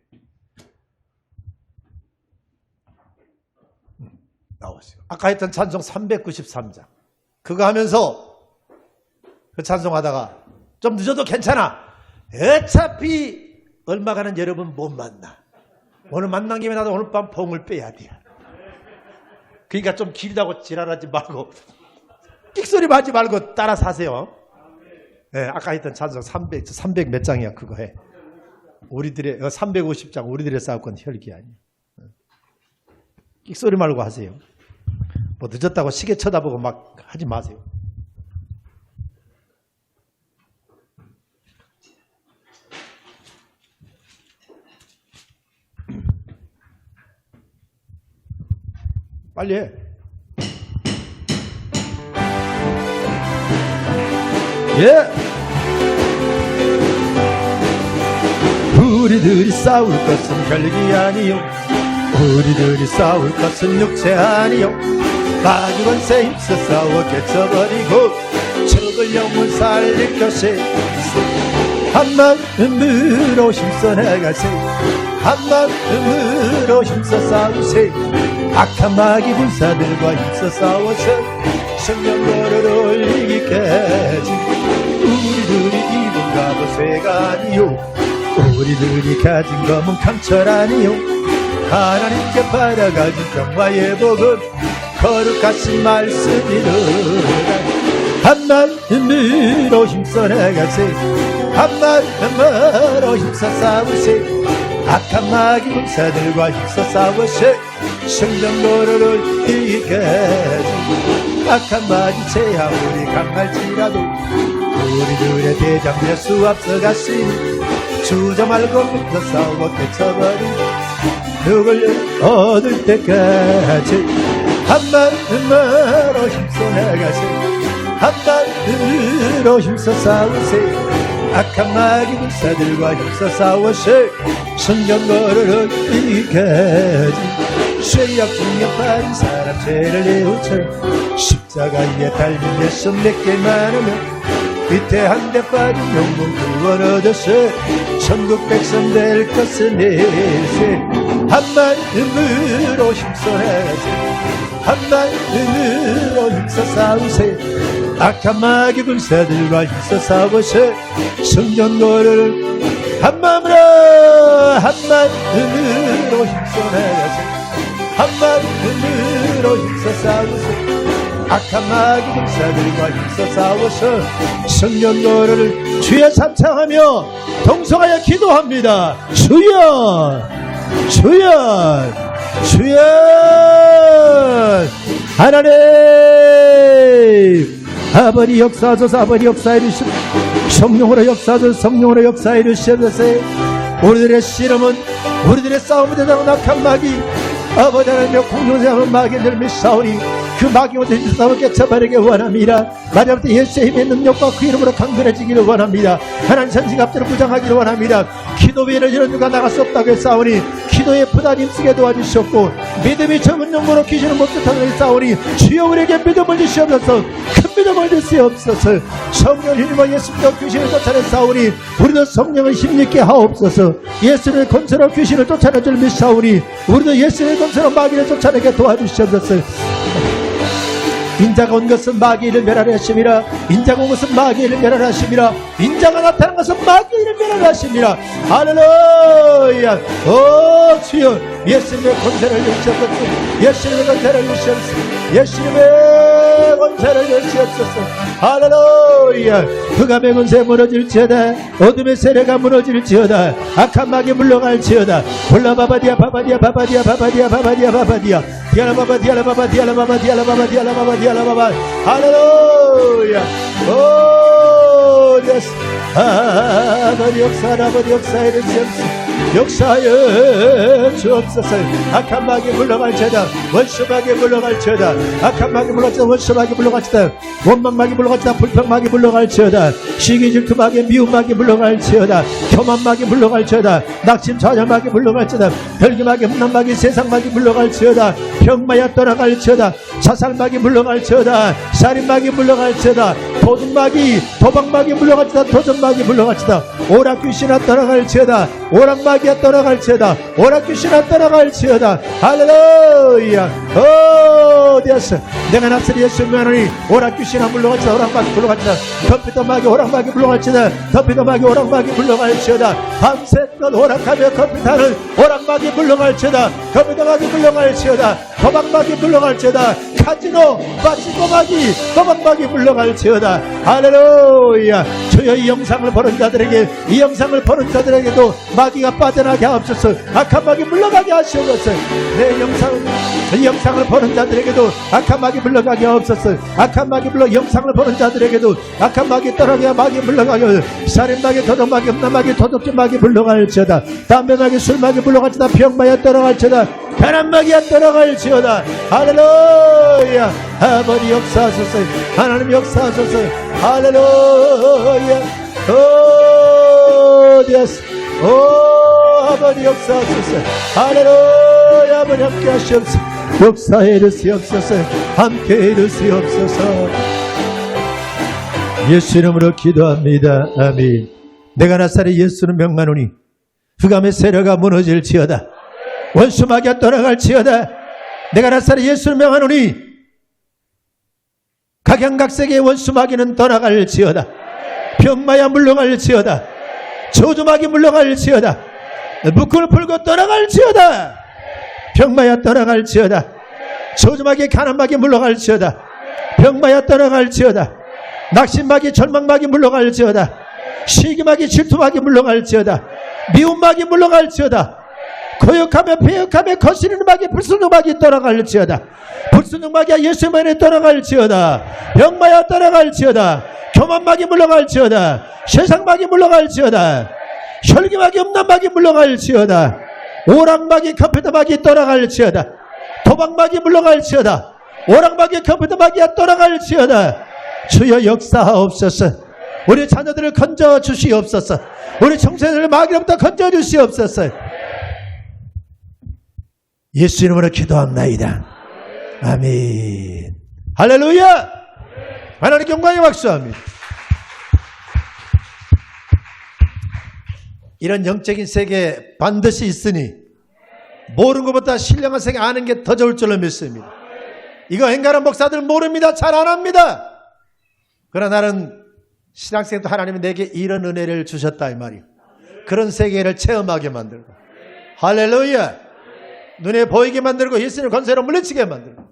나오세요. 아까 했던 찬송 393장. 그거 하면서 그 찬송하다가 좀 늦어도 괜찮아. 어차피 얼마 가는 여러분 못 만나. 오늘 만난 김에 나도 오늘 밤 봉을 빼야 돼. 그러니까 좀 길다고 지랄하지 말고 끽소리 하지 말고 따라 사세요. 네, 아까 했던 찬송 300 몇 장이야 그거 해. 우리들의 350장 우리들의 싸움권 혈기 아니야. 끽소리 말고 하세요. 뭐 늦었다고 시계 쳐다보고 막 하지 마세요. 빨리 해. 예. 우리들이 싸울 것은 혈기 아니요 우리들이 싸울 것은 육체 아니요 마귀 권세 힘써 싸워 깨쳐버리고 적을 영혼 살릴 것이 한마음으로 힘써 나가세 한마음으로 힘써 싸우세 악한 마귀 군사들과 힘써 싸워서 성령거를 올리기까지 우리들이 입은 갑옷쇠가 아니요 우리들이 가진 검은 강철 아니요 하나님께 받아가진 평화의 복은 거룩하신 말씀이로다 한마음으로 힘써 나가세 한마음으로 힘써 싸우세 악한 마귀 군사들과 힘써 싸워세 성령거를 이기까지 악한 마귀 제아무리 강할지라도 우리들의 대장 예수 앞서가시니 주저 말고 붙어 싸우고 깨쳐버리고 누굴 얻을 때까지 한마음으로 힘써 나가세 한마음으로 힘써 싸우세 악한 마귀 군사들과 힘써 싸워세 성경거를 이기까지 죄악 중에 빠진 사람 죄를 내우쳐 십자가에 달린 예수 맺게 많으면 밑에 한 대 빠진 영혼 구원 얻어서 천국 백성 될 것을 내세 한마음으로 힘써 나가세 한마음으로 힘써 싸우세 악한 마귀 군사들과 힘써 싸워서 성전거를 한마음으로 힘써 나가세 한마음으로 힘써 싸우세 악한 마귀 군사들과 힘써 싸워서 성령노래를 주여 찬양하며 동성하여 기도합니다. 주여 주여 주여 하나님 아버지 역사하소서 아버지 역사해 주시고 성령으로 역사하소서 성령으로 역사해 주시옵소서 우리들의 씨름은 우리들의 싸움이 되자고 악한 마귀 아버지 하나님의 공룡장은 마귀를 믿사오니 그 마귀와 대신 싸움을 깨쳐버리기 원합니다. 마지막부터 예수의 힘의 능력과 그 이름으로 강건해지기를 원합니다. 하나님 전시갑들을 무장하기를 원합니다. 기도 외에는 이런 누가 나갈 수 없다고 했사오니 기도에 부담 힘쓰게 도와주시옵고 믿음이 적은 영으로 귀신을 못 쫓아내게 했사오니 주여 우리에게 믿음을 주시옵소서 큰 믿음을 주시옵소서 성령 힘과 예수님과 귀신을 쫓아냈사오니 우리도 성령을 힘있게 하옵소서 예수를 건설로 귀신을 쫓아낼 줄 믿사오니 우리도 예수를 건설로 마귀를 쫓아내게 도와주시옵소서 인자가 온 것은 마귀를 멸하려 하심이라 인자가 온 것은 마귀를 멸하려 하심이라 인자가 나타난 것은 마귀를 멸하려 하심이라 할렐루야 오 주여 예수님의 권세를 주시옵소서 예수님의 권세를 주시옵소서 예수님의 권세를 주시옵소서 할렐루야 흑암의 권세 무너질지어다 어둠의 세례가 무너질지어다 악한 마귀 물러갈지어다 홀라바바디아 바바디아 바바디아 바바디아 바바디아 바바디아 디알라바바 디알라바바 디알라바바 디알라바바 디알라바바 디알라바바 할렐루야 오 예수 아버지 역사 아버지 역사에 주시옵소서 역사하여 주옵소서 악한 마귀 물러갈지어다 원수마귀 물러갈지어다 악한 마귀 물러갈지어다 원수마귀 물러갈지어다 원망마귀 물러갈지어다 불평마귀 물러갈지어다 시기 질투마귀 미움마귀 물러갈지어다 교만마귀 물러갈지어다 낙심 좌절마귀 물러갈지어다 혈기마귀 흠난마귀 세상마귀 물러갈지어다 병마야 떠나갈지어다 자살마귀 물러갈지어다 살인마귀 물러갈지어다 도둑마귀 도박마귀 물러갈지어다 도전마귀 물러갈지어다 오락귀신아 떠나갈지어다 오락마귀 마귀야 떠나갈지어다. 오락귀신아 떠나갈지어다. 할렐루야. 어디였어? 내가 나서리 예수 명하노니 오락귀신아 물러갈지어다. 오락마귀 물러갈지어다. 덤피도 마귀 오락마귀 물러갈지어다. 덤피도 마귀 오락마귀 물러갈지어다. 밤새껏 오락하며 컴퓨터는 오락마귀 물러갈지어다. 컴퓨터 마귀 물러갈지어다. 도박마귀 물러갈지어다. 카지노 빠지고마귀 도박마귀 물러갈지어다. 할렐루야. 주여 이 영상을 보는 자들에게, 이 영상을 보는 자들에게도 마귀가 빠져나게 하옵소서. 악한 마귀 물러가게 하시옵소서. 내 영상을, 이 영상을 보는 자들에게도 악한 마귀 물러가게 하옵소서. 악한 마귀 영상을 보는 자들에게도 악한 마귀 떠나게, 마귀 물러가게, 살인마귀, 도둑마귀, 음란마귀, 도둑질 마귀 물러갈지어다. 담배마귀, 술마귀 물러갈지어다. 병마귀 떠나갈지어다. 가난마귀야 떠나갈지어다. 할렐루야. 아버지 역사하소서. 하나님 역사하소서. 할렐루야. 어디였어? 오 아버지 역사하소서. 할렐루야. 아버지 함께 하시옵소서. 역사해 이르시옵소서. 함께 이르시옵소서. 예수 이름으로 기도합니다. 아멘. 내가 나사렛 예수는 명하노니 흑암의 세력가 무너질지어다. 원수 마귀가 떠나갈지어다. 내가 나사렛 예수를 명하노니 각양각색의 원수 마귀는 떠나갈지어다. 병마야 물러갈지어다. 저주마귀 물러갈지어다. 묶음을 풀고 떠나갈지어다. 병마야 떠나갈지어다. 저주마귀 가난마귀 물러갈지어다. 병마야 떠나갈지어다. 낙심마귀 절망마귀 물러갈지어다. 시기마귀 질투마귀 물러갈지어다. 미움마귀 물러갈지어다. 거역하며 배역하며 거스리는 마귀 불순종 마귀 떠나갈지어다. 불순종 마귀야 예수의 만에 떠나갈지어다. 병마야 떠나갈지어다. 교만 마귀 물러갈지어다. 세상 마귀 물러갈지어다. 혈기 마귀 음란 마귀 물러갈지어다. 오락 마귀 컴퓨터 마귀 떠나갈지어다. 도박 마귀 물러갈지어다. 오락 마귀 컴퓨터 마귀야 떠나갈지어다. 주여 역사하옵소서. 우리 자녀들을 건져 주시옵소서. 우리 청소년들을 마귀로부터 건져 주시옵소서. 예수 이름으로 기도합나이다. 아멘. 할렐루야. 하나님께 영광의 박수합니다. 이런 영적인 세계 반드시 있으니 모르는 것보다 신령한 세계 아는 게 더 좋을 줄로 믿습니다. 이거 행간한 목사들 모릅니다. 잘 안 합니다. 그러나 나는 신학생도 하나님이 내게 이런 은혜를 주셨다 이 말이에요. 그런 세계를 체험하게 만들고, 할렐루야. 눈에 보이게 만들고 예수님의 권세로 물리치게 만들고,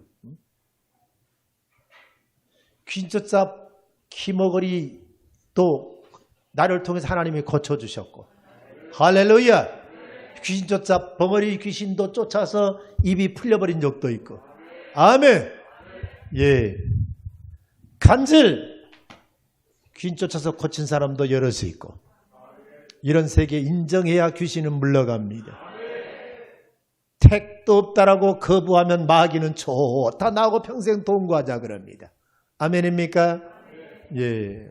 귀인쫓아 키머거리 또 나를 통해서 하나님이 고쳐주셨고, 할렐루야. 귀신쫓아 벙어리 귀신도 쫓아서 입이 풀려버린 적도 있고, 아멘. 예, 간질 귀신 쫓아서 고친 사람도 여럿이 있고, 이런 세계 인정해야 귀신은 물러갑니다. 택도 없다라고 거부하면 마귀는 좋다 나하고 평생 동거하자 그럽니다. 아멘입니까? 예.